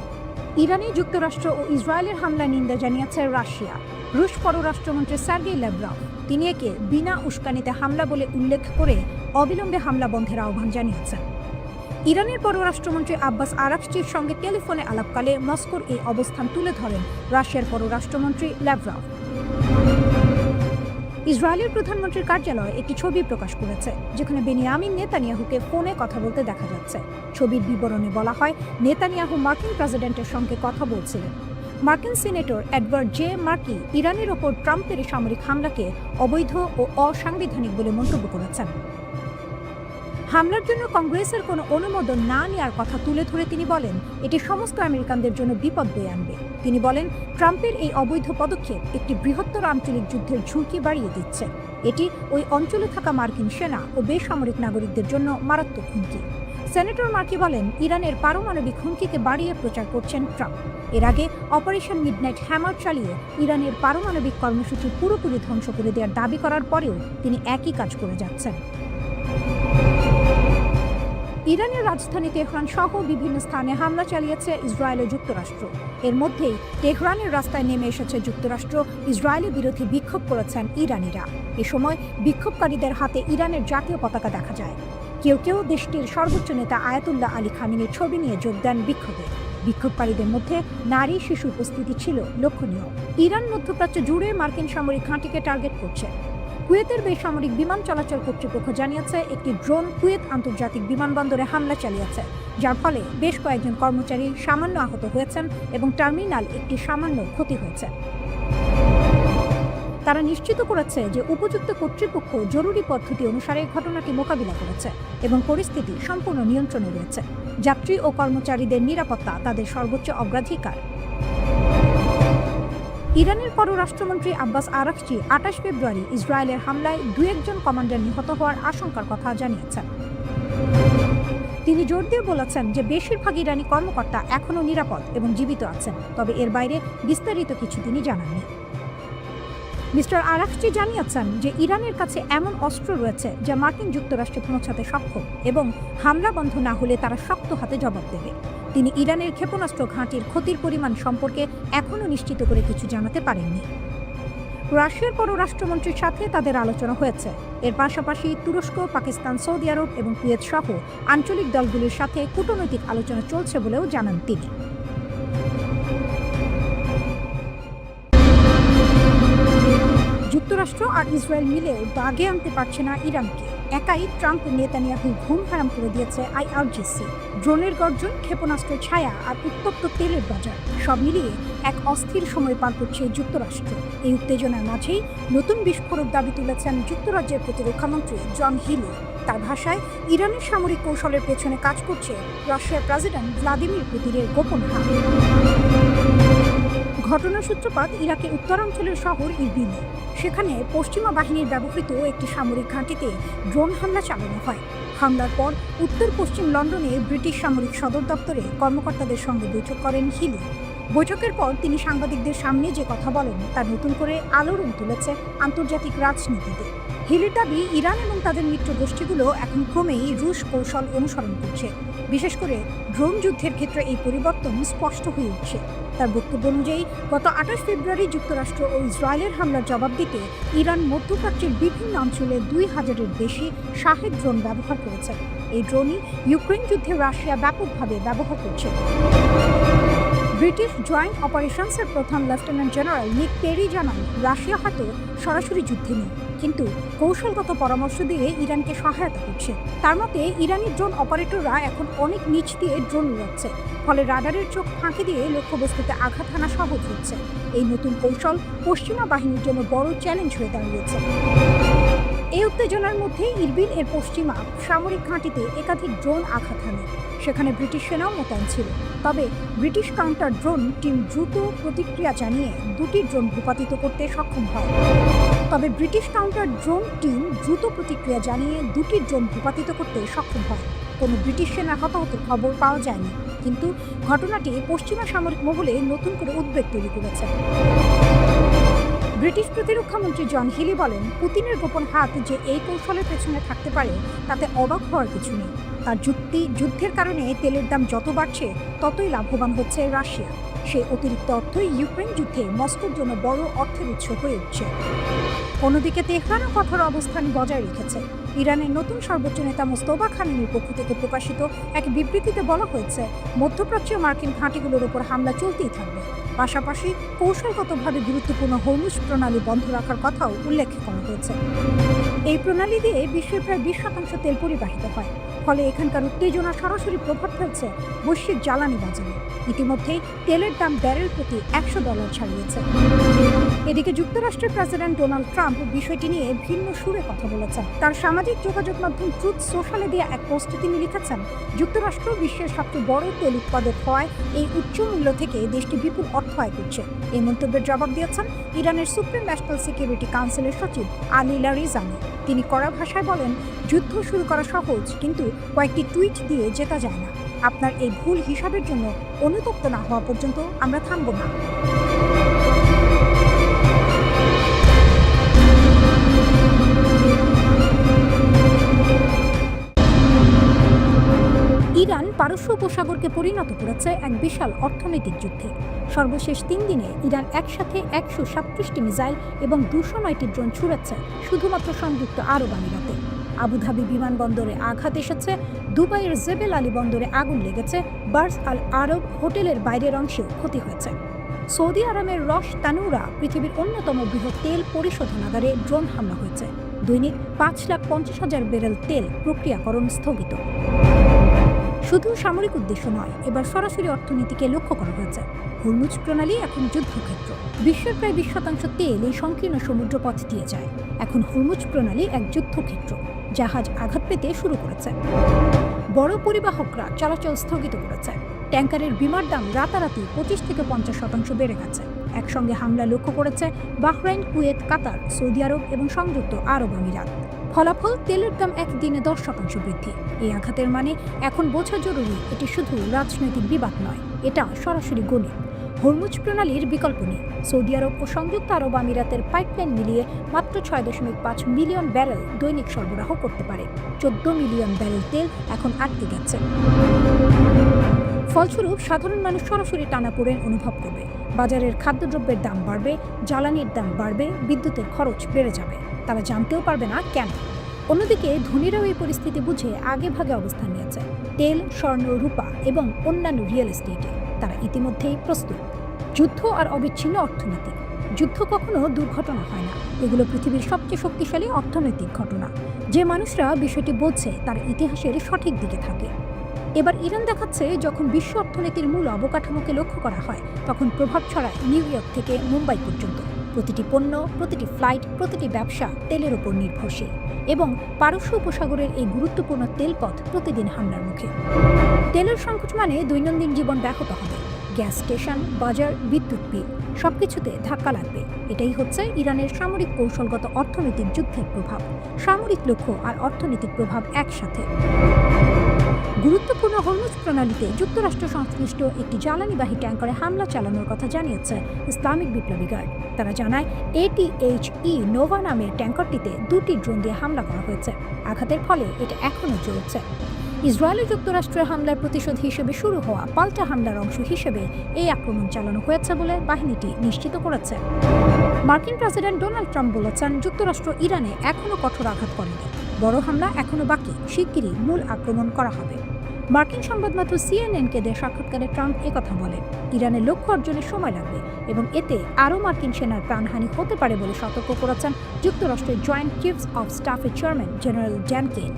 ইরানে যুক্তরাষ্ট্র ও ইসরায়েলের হামলার নিন্দা জানিয়েছে রাশিয়া। রুশ পররাষ্ট্রমন্ত্রী সার্গেই ল্যাভরভ তিনি একে বিনা উস্কানিতে হামলা বলে উল্লেখ করে অবিলম্বে হামলা বন্ধের আহ্বান জানিয়েছেন। ইরানের পররাষ্ট্রমন্ত্রী আব্বাস আরাকচির সঙ্গে টেলিফোনে আলাপকালে মস্কোর এই অবস্থান তুলে ধরেন রাশিয়ার পররাষ্ট্রমন্ত্রী ল্যাভরভ। ইসরায়েলের প্রধানমন্ত্রীর কার্যালয় একটি ছবি প্রকাশ করেছে, যেখানে বেনিয়ামিন নেতানিয়াহুকে ফোনে কথা বলতে দেখা যাচ্ছে। ছবির বিবরণে বলা হয়, নেতানিয়াহু মার্কিন প্রেসিডেন্টের সঙ্গে কথা বলছিলেন। মার্কিন সিনেটর এডওয়ার্ড জে মার্কি ইরানের ওপর ট্রাম্পের সামরিক হামলাকে অবৈধ ও অসাংবিধানিক বলে মন্তব্য করেছেন। হামলার জন্য কংগ্রেসের কোনো অনুমোদন না নেওয়ার কথা তুলে ধরে তিনি বলেন, এটি সমস্ত আমেরিকানদের জন্য বিপদ বয়ে আনবে। তিনি বলেন, ট্রাম্পের এই অবৈধ পদক্ষেপ একটি বৃহত্তর আঞ্চলিক যুদ্ধের ঝুঁকি বাড়িয়ে দিচ্ছে। এটি ওই অঞ্চলে থাকা মার্কিন সেনা ও বেসামরিক নাগরিকদের জন্য মারাত্মক হুমকি। সেনেটর মার্কি বলেন, ইরানের পারমাণবিক হুমকিকে বাড়িয়ে প্রচার করছেন ট্রাম্প। এর আগে অপারেশন মিডনাইট হ্যামার চালিয়ে ইরানের পারমাণবিক কর্মসূচি পুরোপুরি ধ্বংস করে দেওয়ার দাবি করার পরেও তিনি একই কাজ করে যাচ্ছেন। ইরানের রাজধানী তেহরান সহ বিভিন্ন স্থানে হামলা চালিয়েছে ইসরায়েল ও যুক্তরাষ্ট্র। এর মধ্যেই তেহরানের রাস্তায় নেমে এসেছে যুক্তরাষ্ট্র। ইসরায়েলের বিরোধী বিক্ষোভ করেছেন ইরানিরা। এ সময় বিক্ষোভকারীদের হাতে ইরানের জাতীয় পতাকা দেখা যায়। কেউ কেউ দেশটির সর্বোচ্চ নেতা আয়াতুল্লাহ আলী খামেনির ছবি নিয়ে যোগ দেন বিক্ষোভে। বিক্ষোভকারীদের মধ্যে নারী শিশু উপস্থিতি ছিল লক্ষণীয়। ইরান মধ্যপ্রাচ্য জুড়ে মার্কিন সামরিক ঘাঁটিকে টার্গেট করছে। কুয়েতের বেসামরিক বিমান চলাচল কর্তৃপক্ষ জানিয়েছে, একটি ড্রোন কুয়েত আন্তর্জাতিক বিমানবন্দরে হামলা চালিয়েছে, যার ফলে বেশ কয়েকজন কর্মচারী সামান্য আহত হয়েছেন এবং টার্মিনাল একটি সামান্য ক্ষতি হয়েছে। তারা নিশ্চিত করেছে যে উপযুক্ত কর্তৃপক্ষ জরুরি পদ্ধতি অনুসারে ঘটনাটি মোকাবিলা করেছে এবং পরিস্থিতি সম্পূর্ণ নিয়ন্ত্রণে রয়েছে। যাত্রী ও কর্মচারীদের নিরাপত্তা তাদের সর্বোচ্চ অগ্রাধিকার। ইরানের পররাষ্ট্রমন্ত্রী আব্বাস আরাকচি 28 ফেব্রুয়ারি ইসরায়েলের হামলায় 2-1 কমান্ডার নিহত হওয়ার আশঙ্কার কথা জানিয়েছেন। তিনি জোর দিয়ে বলেছেন যে বেশিরভাগ ইরানি কর্মকর্তা এখনও নিরাপদ এবং জীবিত আছেন, তবে এর বাইরে বিস্তারিত কিছু তিনি জানাননি। মিস্টার আরাকচি জানিয়েছেন যে ইরানের কাছে এমন অস্ত্র রয়েছে যা মার্কিন যুক্তরাষ্ট্রে পৌঁছাতে সক্ষম এবং হামলা বন্ধ না হলে তারা শক্ত হাতে জবাব দেবে। তিনি ইরানের ক্ষেপণাস্ত্র ঘাঁটির ক্ষতির পরিমাণ সম্পর্কে এখনও নিশ্চিত করে কিছু জানাতে পারেননি। রাশিয়ার পররাষ্ট্রমন্ত্রীর সাথে তাদের আলোচনা হয়েছে। এর পাশাপাশি তুরস্ক, পাকিস্তান, সৌদি আরব এবং কুয়েত সহ আঞ্চলিক দলগুলির সাথে কূটনৈতিক আলোচনা চলছে বলেও জানান তিনি। যুক্তরাষ্ট্র আর ইসরায়েল মিলেও দাগে আনতে পারছে না ইরানকে। একাই ট্রাম্প নেতানিয়াহু ঘুম হারাম করে দিয়েছে আইআরজিসি। ড্রোনের গর্জন, ক্ষেপণাস্ত্রের ছায়া আর উত্তপ্ত তেলের বাজার সব মিলিয়ে এক অস্থির সময় পার করছে যুক্তরাষ্ট্র। এই উত্তেজনার মাঝেই নতুন বিস্ফোরক দাবি তুলেছেন যুক্তরাজ্যের প্রতিরক্ষামন্ত্রী জন হিলি। তার ভাষায়, ইরানের সামরিক কৌশলের পেছনে কাজ করছে রাশিয়ার প্রেসিডেন্ট ভ্লাদিমির পুতিনের গোপন হাত। ঘটনার সূত্রপাত ইরাকের উত্তরাঞ্চলের শহর ইরবিলে। সেখানে পশ্চিমা বাহিনীর ব্যবহৃত একটি সামরিক ঘাঁটিতে ড্রোন হামলা চালানো হয়। হামলার পর উত্তর পশ্চিম লন্ডনে ব্রিটিশ সামরিক সদর দপ্তরে কর্মকর্তাদের সঙ্গে বৈঠক করেন হিলি। বৈঠকের পর তিনি সাংবাদিকদের সামনে যে কথা বলেন তা নতুন করে আলোড়ন তুলেছে আন্তর্জাতিক রাজনীতিতে। হিলির দাবি, ইরান এবং তাদের মিত্র গোষ্ঠীগুলো এখন ক্রমেই রুশ কৌশল অনুসরণ করছে। বিশেষ করে ড্রোন যুদ্ধের ক্ষেত্রে এই পরিবর্তন স্পষ্ট হয়ে উঠছে। তার বক্তব্য অনুযায়ী গত 28 ফেব্রুয়ারি যুক্তরাষ্ট্র ও ইসরায়েলের হামলার জবাব দিতে ইরান মধ্যপ্রাচ্যের বিভিন্ন অঞ্চলে 2000-এর বেশি শাহেদ ড্রোন ব্যবহার করেছে। এই ড্রোনই ইউক্রেন যুদ্ধে রাশিয়া ব্যাপকভাবে ব্যবহার করছে। ব্রিটিশ জয়েন্ট অপারেশনসের প্রধান লেফটেন্যান্ট জেনারেল নিক পেরি জানান, রাশিয়া হয়তো সরাসরি যুদ্ধে নেই, কিন্তু কৌশলগত পরামর্শ দিয়ে ইরানকে সহায়তা করছে। তার মতে, ইরানি ড্রোন অপারেটররা এখন অনেক নিচ দিয়ে ড্রোন উড়াচ্ছে, ফলে রাডারের চোখ ফাঁকি দিয়ে লক্ষ্যবস্তুতে আঘাত হানা সহজ হচ্ছে। এই নতুন কৌশল পশ্চিমা বাহিনীর জন্য বড় চ্যালেঞ্জ হয়ে দাঁড়িয়েছে। এই উত্তেজনার মধ্যে ইরবিল এর পশ্চিমা সামরিক ঘাঁটিতে একাধিক ড্রোন আঘাত হানে। সেখানে ব্রিটিশ সেনাও মোতায়েন ছিল। তবে ব্রিটিশ কাউন্টার ড্রোন টিম দ্রুত প্রতিক্রিয়া জানিয়ে দুটি ড্রোন ভূপাতিত করতে সক্ষম হয়। কোনো ব্রিটিশ সেনা হতাহতের খবর পাওয়া যায়নি, কিন্তু ঘটনাটি পশ্চিমা সামরিক মহলে নতুন করে উদ্বেগ তৈরি করেছে। ব্রিটিশ প্রতিরক্ষা মন্ত্রী জন হিলি বলেন, পুতিনের গোপন হাত যে এই কৌশলের পেছনে থাকতে পারে তাতে অবাক হওয়ার কিছু নেই। তার যুদ্ধের কারণে তেলের দাম যত বাড়ছে ততই লাভবান হচ্ছে রাশিয়া। সেই অতিরিক্ত অর্থ ইউক্রেন যুদ্ধে মস্কোর জন্য বড় অর্থের উৎস হয়ে উঠছে। অন্যদিকে তেহরানও কঠোর অবস্থান বজায় রেখেছে। ইরানের নতুন সর্বোচ্চ নেতা মোস্তফা খামেনির পক্ষ থেকে প্রকাশিত এক বিবৃতিতে বলা হয়েছে, মধ্যপ্রাচ্যীয় মার্কিন ঘাঁটিগুলোর উপর হামলা চলতেই থাকবে। পাশাপাশি কৌশলগতভাবে গুরুত্বপূর্ণ হরমুজ প্রণালী বন্ধ রাখার কথাও উল্লেখ করা হয়েছে। এই প্রণালী দিয়ে বিশ্বের প্রায় 20% তেল পরিবাহিত হয়। ফলে এখানকার উত্তেজনা সরাসরি প্রভাব ফেলছে বৈশ্বিক জ্বালানি বাজারে। ইতিমধ্যেই তেলের দাম ব্যারেল প্রতি $100 ছাড়িয়েছে। এদিকে যুক্তরাষ্ট্রের প্রেসিডেন্ট ডোনাল্ড ট্রাম্প বিষয়টি নিয়ে ভিন্ন সুরে কথা বলেছেন। তার সামাজিক যোগাযোগ মাধ্যম ট্রুথ সোশ্যালে দেওয়া এক পোস্টে তিনি লিখেছেন, যুক্তরাষ্ট্র বিশ্বের সবচেয়ে বড় তেল উৎপাদক হওয়ায় এই উচ্চ মূল্য থেকে দেশটি বিপুল অর্থ আয় করছে। এই মন্তব্যের জবাব দিয়েছেন ইরানের সুপ্রিম ন্যাশনাল সিকিউরিটি কাউন্সিলের সচিব আলী লারিজানি। তিনি কড়া ভাষায় বলেন, যুদ্ধ শুরু করা সহজ, কিন্তু কয়েকটি টুইট দিয়ে জেতা যায় না। আপনার এই ভুল হিসাবের জন্য অনুতপ্ত না হওয়া পর্যন্ত আমরা থামব না। ইরান পারস্য উপসাগরকে পরিণত করেছে এক বিশাল অর্থনৈতিক যুদ্ধে। সর্বশেষ 3 দিনে ইরান একসাথে 137টি মিসাইল এবং 209টি ড্রোন ছুড়েছে শুধুমাত্র সংযুক্ত আরব আমিরাতে। আবুধাবি বিমানবন্দরে আঘাত এসেছে, দুবাইয়ের জেবেল আলী বন্দরে আগুন লেগেছে, বার্জ আল আরব হোটেলের বাইরের অংশেও ক্ষতি হয়েছে। সৌদি আরবের রস তানুরা পৃথিবীর অন্যতম বৃহৎ তেল পরিশোধনাগারে ড্রোন হামলা হয়েছে। দৈনিক 5,50,000 ব্যারেল তেল প্রক্রিয়াকরণ স্থগিত। শুধু সামরিক উদ্দেশ্য নয়, এবার সরাসরি অর্থনীতিকে লক্ষ্য করা হয়েছে। হরমুজ প্রণালী এখন যুদ্ধক্ষেত্র। বিশ্বের প্রায় 20% তেল এই সংকীর্ণ সমুদ্রপথ দিয়ে যায়। এখন হরমুজ প্রণালী এক যুদ্ধক্ষেত্র। জাহাজ আঘাত পেতে শুরু করেছে। বড় পরিবাহকরা চলাচল স্থগিত করেছে। ট্যাঙ্কারের বিমার দাম রাতারাতি 25 থেকে 50% বেড়ে গেছে। একসঙ্গে হামলা লক্ষ্য করেছে বাহরাইন, কুয়েত, কাতার, সৌদি আরব এবং সংযুক্ত আরব আমিরাত। ফলাফল, তেলের দাম একদিনে 10% বৃদ্ধি। এই আঘাতের মানে এখন বোঝা জরুরি, এটি শুধু রাজনৈতিক বিবাদ নয়, এটা সরাসরি গণিত। হরমুজ প্রণালীর বিকল্প নেই। সৌদি আরব ও সংযুক্ত আরব আমিরাতের পাইপলাইন মিলিয়ে মাত্র 6.5 মিলিয়ন ব্যারেল দৈনিক সরবরাহ করতে পারে। 14 মিলিয়ন ব্যারেল তেল এখন আটকে গেছে। ফলস্বরূপ সাধারণ মানুষ সরাসরি টানাপোড়েন অনুভব করবে। বাজারের খাদ্যদ্রব্যের দাম বাড়বে, জ্বালানির দাম বাড়বে, বিদ্যুতের খরচ বেড়ে যাবে। তারা জানতেও পারবে না কেন। অন্যদিকে ধনীরাও এই পরিস্থিতি বুঝে আগে ভাগে অবস্থান নিয়েছে। তেল, স্বর্ণ, রূপা এবং অন্যান্য রিয়েল এস্টেটে তারা ইতিমধ্যেই প্রস্তুত। যুদ্ধ আর অবিচ্ছিন্ন অর্থনীতি। যুদ্ধ কখনো দুর্ঘটনা হয় না, এগুলো পৃথিবীর সবচেয়ে শক্তিশালী অর্থনৈতিক ঘটনা। যে মানুষরা বিষয়টি বোঝে তার ইতিহাসের সঠিক দিকে থাকে। এবার ইরান দেখাচ্ছে, যখন বিশ্ব অর্থনীতির মূল অবকাঠামোকে লক্ষ্য করা হয়, তখন প্রভাব ছড়ায় নিউ ইয়র্ক থেকে মুম্বাই পর্যন্ত। প্রতিটি পণ্য, প্রতিটি ফ্লাইট, প্রতিটি ব্যবসা তেলের উপর নির্ভরশীল। এবং পারস্য উপসাগরের এই গুরুত্বপূর্ণ তেলপথ প্রতিদিন হামলার মুখে। তেলের সংকট মানে দৈনন্দিন জীবন ব্যাহত হবে। গ্যাস স্টেশন, বাজার, বিদ্যুৎ বিল সবকিছুতে ধাক্কা লাগবে। এটাই হচ্ছে ইরানের সামরিক কৌশলগত অর্থনৈতিক যুদ্ধের প্রভাব। সামরিক লক্ষ্য আর অর্থনৈতিক প্রভাব একসাথে। গুরুত্বপূর্ণ হরমুজ প্রণালীতে যুক্তরাষ্ট্র সংশ্লিষ্ট একটি জ্বালানিবাহী ট্যাঙ্কারে হামলা চালানোর কথা জানিয়েছে ইসলামিক বিপ্লবী গার্ড। তারা জানায়, ATHE নোভা নামের ট্যাঙ্কারটিতে 2টি ড্রোন দিয়ে হামলা করা হয়েছে। আঘাতের ফলে এটা এখনও চলছে। ইসরায়েলে যুক্তরাষ্ট্রের হামলার প্রতিশোধ হিসেবে শুরু হওয়া পাল্টা হামলার অংশ হিসেবে এই আক্রমণ চালানো হয়েছে বলে বাহিনীটি নিশ্চিত করেছে। মার্কিন প্রেসিডেন্ট ডোনাল্ড ট্রাম্প বলেছেন, যুক্তরাষ্ট্র ইরানে এখনও কঠোর আঘাত করেনি। বড় হামলা এখনও বাকি, শিগগিরই মূল আক্রমণ করা হবে। মার্কিন সংবাদমাধ্যম CNN-কে দেওয়া সাক্ষাৎকারে ট্রাম্প একথা বলেন, ইরানের লক্ষ্য অর্জনের সময় লাগবে এবং এতে আরও মার্কিন সেনার প্রাণহানি হতে পারে বলে সতর্ক করেছেন যুক্তরাষ্ট্রের জয়েন্ট চিফস অব স্টাফের chairman general Dan Caine.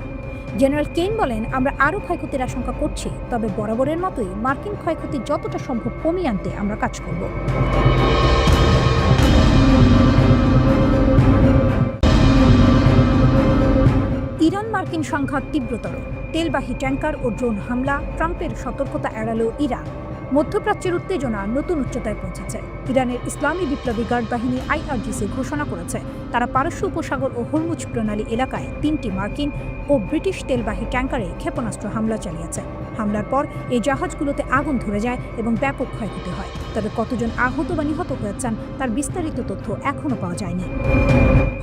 General Caine বলেন, আমরা আরও ক্ষয়ক্ষতির আশঙ্কা করছি, তবে বরাবরের মতোই মার্কিন ক্ষয়ক্ষতি যতটা সম্ভব কমিয়ে আনতে আমরা কাজ করব। ইরান মার্কিন সংঘাত তীব্রতর, তেলবাহী ট্যাঙ্কার ও ড্রোন হামলা, ট্রাম্পের সতর্কতা এড়ালো ইরান। মধ্যপ্রাচ্যের উত্তেজনা নতুন উচ্চতায় পৌঁছেছে। ইরানের ইসলামী বিপ্লবী গার্ড বাহিনী IRGC ঘোষণা করেছে তারা পারস্য উপসাগর ও হরমুজ প্রণালী এলাকায় 3টি মার্কিন ও ব্রিটিশ তেলবাহী ট্যাঙ্কারে ক্ষেপণাস্ত্র হামলা চালিয়েছে। হামলার পর এই জাহাজগুলোতে আগুন ধরে যায় এবং ব্যাপক ক্ষয়ক্ষতি হয়। তবে কতজন আহত বা নিহত হয়েছেন তার বিস্তারিত তথ্য এখনও পাওয়া যায়নি।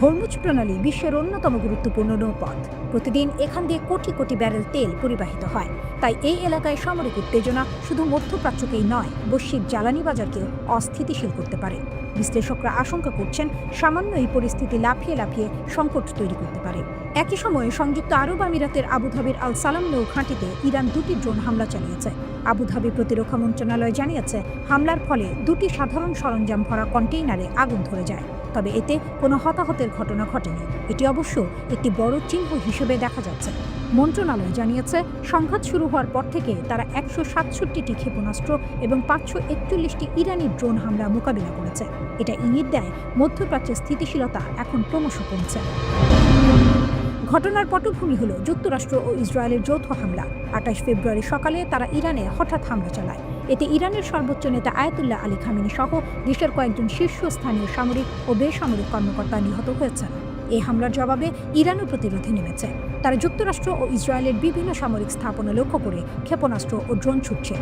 হরমুজ প্রণালী বিশ্বের অন্যতম গুরুত্বপূর্ণ নৌপথ। প্রতিদিন এখান দিয়ে কোটি কোটি ব্যারেল তেল পরিবাহিত হয়। তাই এই এলাকায় সামরিক উত্তেজনা শুধু মধ্যপ্রাচ্যকেই নয়, বৈশ্বিক জ্বালানি বাজারকেও অস্থিতিশীল করতে পারে। বিশ্লেষকরা আশঙ্কা করছেন সামান্য এই পরিস্থিতি লাফিয়ে লাফিয়ে সংকট তৈরি করতে পারে। একই সময়ে সংযুক্ত আরব আমিরাতের আবুধাবির আল সালাম নৌ ঘাঁটিতে ইরান 2টি ড্রোন হামলা চালিয়েছে। আবুধাবি প্রতিরক্ষা মন্ত্রণালয় জানিয়েছে হামলার ফলে 2টি সাধারণ সরঞ্জাম ভরা কন্টেইনারে আগুন ধরে যায়। তবে এতে কোনো হতাহতের ঘটনা ঘটেনি। এটি অবশ্য একটি বড় চিহ্ন হিসেবে দেখা যাচ্ছে। মন্ত্রণালয় জানিয়েছে সংঘাত শুরু হওয়ার পর থেকে তারা 167টি ক্ষেপণাস্ত্র এবং 541টি ইরানি ড্রোন হামলা মোকাবিলা করেছে। এটা ইঙ্গিত দেয় মধ্যপ্রাচ্যের স্থিতিশীলতা এখন ক্রমশ কমছে। ঘটনার পটভূমি হল যুক্তরাষ্ট্র ও ইসরায়েলের যৌথ হামলা। 28 ফেব্রুয়ারি সকালে তারা ইরানে হঠাৎ হামলা চালায়। এতে ইরানের সর্বোচ্চ নেতা আয়াতুল্লাহ আলী খামেনি সহ দেশের কয়েকজন শীর্ষস্থানীয় সামরিক ও বেসামরিক কর্মকর্তা নিহত হয়েছেন। এই হামলার জবাবে ইরানও প্রতিরোধে নেমেছে। তারা যুক্তরাষ্ট্র ও ইসরায়েলের বিভিন্ন সামরিক স্থাপনা লক্ষ্য করে ক্ষেপণাস্ত্র ও ড্রোন ছুটছে।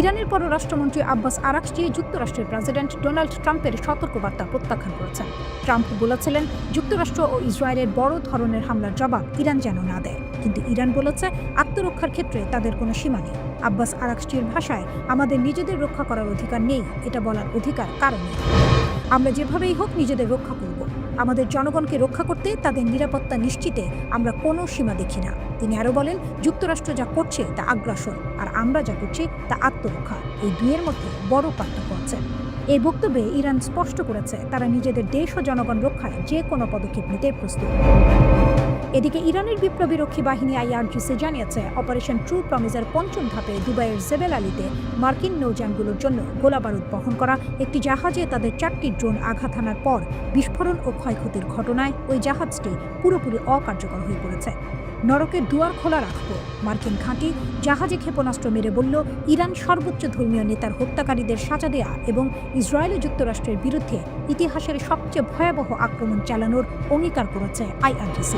ইরানের পররাষ্ট্রমন্ত্রী আব্বাস আরাকচি যুক্তরাষ্ট্রের প্রেসিডেন্ট ডোনাল্ড ট্রাম্পের সতর্কবার্তা প্রত্যাখ্যান করেছেন। ট্রাম্প বলেছিলেন যুক্তরাষ্ট্র ও ইসরায়েলের বড় ধরনের হামলার জবাব ইরান যেন না দেয়, কিন্তু ইরান বলেছে আত্মরক্ষার ক্ষেত্রে তাদের কোনো সীমা নেই। আব্বাস আরাকচির ভাষায়, আমাদের নিজেদের রক্ষা করার অধিকার নেই, এটা বলার অধিকার কারণ নেই। আমরা যেভাবেই হোক নিজেদের রক্ষা করব। আমাদের জনগণকে রক্ষা করতে তাদের নিরাপত্তা নিশ্চিতে আমরা কোনো সীমা দেখি না। তিনি আরও বলেন যুক্তরাষ্ট্র যা করছে তা আগ্রাসন, আর আমরা যা করছি তা আত্মরক্ষা। এই দুইয়ের মধ্যে বড় পার্থক্য আছে। এই বক্তব্যে ইরান স্পষ্ট করেছে তারা নিজেদের দেশ ও জনগণ রক্ষায় যে কোনো পদক্ষেপ নিতে প্রস্তুত। এদিকে ইরানের বিপ্লবী রক্ষী বাহিনী IRGC জানিয়েছে অপারেশন ট্রু প্রমিসের 5ম ধাপে দুবাইয়ের জেবেল আলীতে মার্কিন নৌযানগুলোর জন্য গোলাবারুদ বহন করা একটি জাহাজে তাদের 4টি ড্রোন আঘাত হানার পর বিস্ফোরণ ও ক্ষয়ক্ষতির ঘটনায় ওই জাহাজটি পুরোপুরি অকার্যকর হয়ে পড়েছে। নরকের দুয়ার খোলা রাখব, মার্কিন ঘাঁটি জাহাজে ক্ষেপণাস্ত্র মেরে বলল ইরান সর্বোচ্চ ধর্মীয় নেতার হত্যাকারীদের সাজা দেয়া এবং ইসরায়েল ও যুক্তরাষ্ট্রের বিরুদ্ধে ইতিহাসের সবচেয়ে ভয়াবহ আক্রমণ চালানোর অঙ্গীকার করেছে IRGC।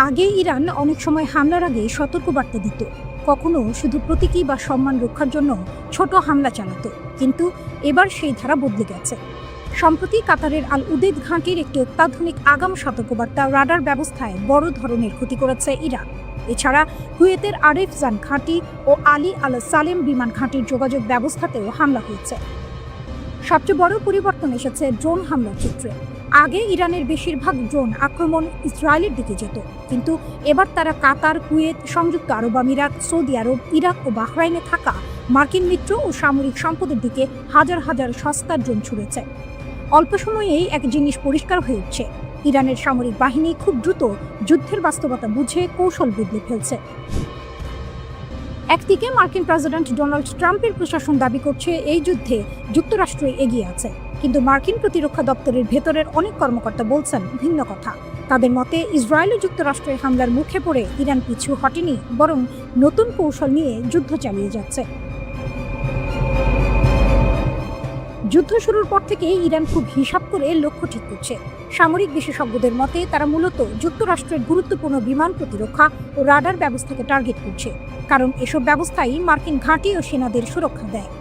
আগে ইরান অনেক সময় হামলার আগে সতর্কবার্তা দিত, কখনো শুধু প্রতীকী বা সম্মান রক্ষার জন্য ছোট হামলা চালাতো, কিন্তু এবার সেই ধারা বদলে গেছে। সম্প্রতি কাতারের আল উদেদ ঘাঁটির একটি অত্যাধুনিক আগাম সতর্কবার্তা রাডার ব্যবস্থায় বড় ধরনের ক্ষতি করেছে ইরান। এছাড়া কুয়েতের আরেফজান ঘাঁটি ও আলী আল সালেম বিমান ঘাঁটির যোগাযোগ ব্যবস্থাতেও হামলা হয়েছে। সবচেয়ে বড় পরিবর্তন এসেছে ড্রোন হামলার ক্ষেত্রে। আগে ইরানের বেশিরভাগ ড্রোন আক্রমণ ইসরায়েলের দিকে যেত, কিন্তু এবার তারা কাতার, কুয়েত, সংযুক্ত আরব আমিরাত, সৌদি আরব, ইরাক ও বাহরাইনে থাকা মার্কিন মিত্র ও সামরিক সম্পদের দিকে হাজার হাজার সস্তা ড্রোন ছুড়েছে। অল্প সময়েই এক জিনিস পরিষ্কার হয়ে উঠছে, ইরানের সামরিক বাহিনী খুব দ্রুত যুদ্ধের বাস্তবতা বুঝে কৌশল বদলে ফেলছে। একদিকে মার্কিন প্রেসিডেন্ট ডোনাল্ড ট্রাম্পের প্রশাসন দাবি করছে এই যুদ্ধে যুক্তরাষ্ট্রই এগিয়ে আছে, কিন্তু মার্কিন প্রতিরক্ষা দপ্তরের ভেতরের অনেক কর্মকর্তা বলছেন ভিন্ন কথা। তাদের মতে ইসরায়েল ও যুক্তরাষ্ট্রের হামলার মুখে পড়ে ইরান পিছু হটেনি, বরং নতুন কৌশল নিয়ে যুদ্ধ চালিয়ে যাচ্ছে। যুদ্ধ শুরুর পর থেকে ইরান খুব হিসাব করে লক্ষ্য ঠিক করছে। সামরিক বিশেষজ্ঞদের মতে তারা মূলত যুক্তরাষ্ট্রের গুরুত্বপূর্ণ বিমান প্রতিরক্ষা ও রাডার ব্যবস্থাকে টার্গেট করছে, কারণ এসব ব্যবস্থাই মার্কিন ঘাঁটি ও সেনাদের সুরক্ষা দেয়।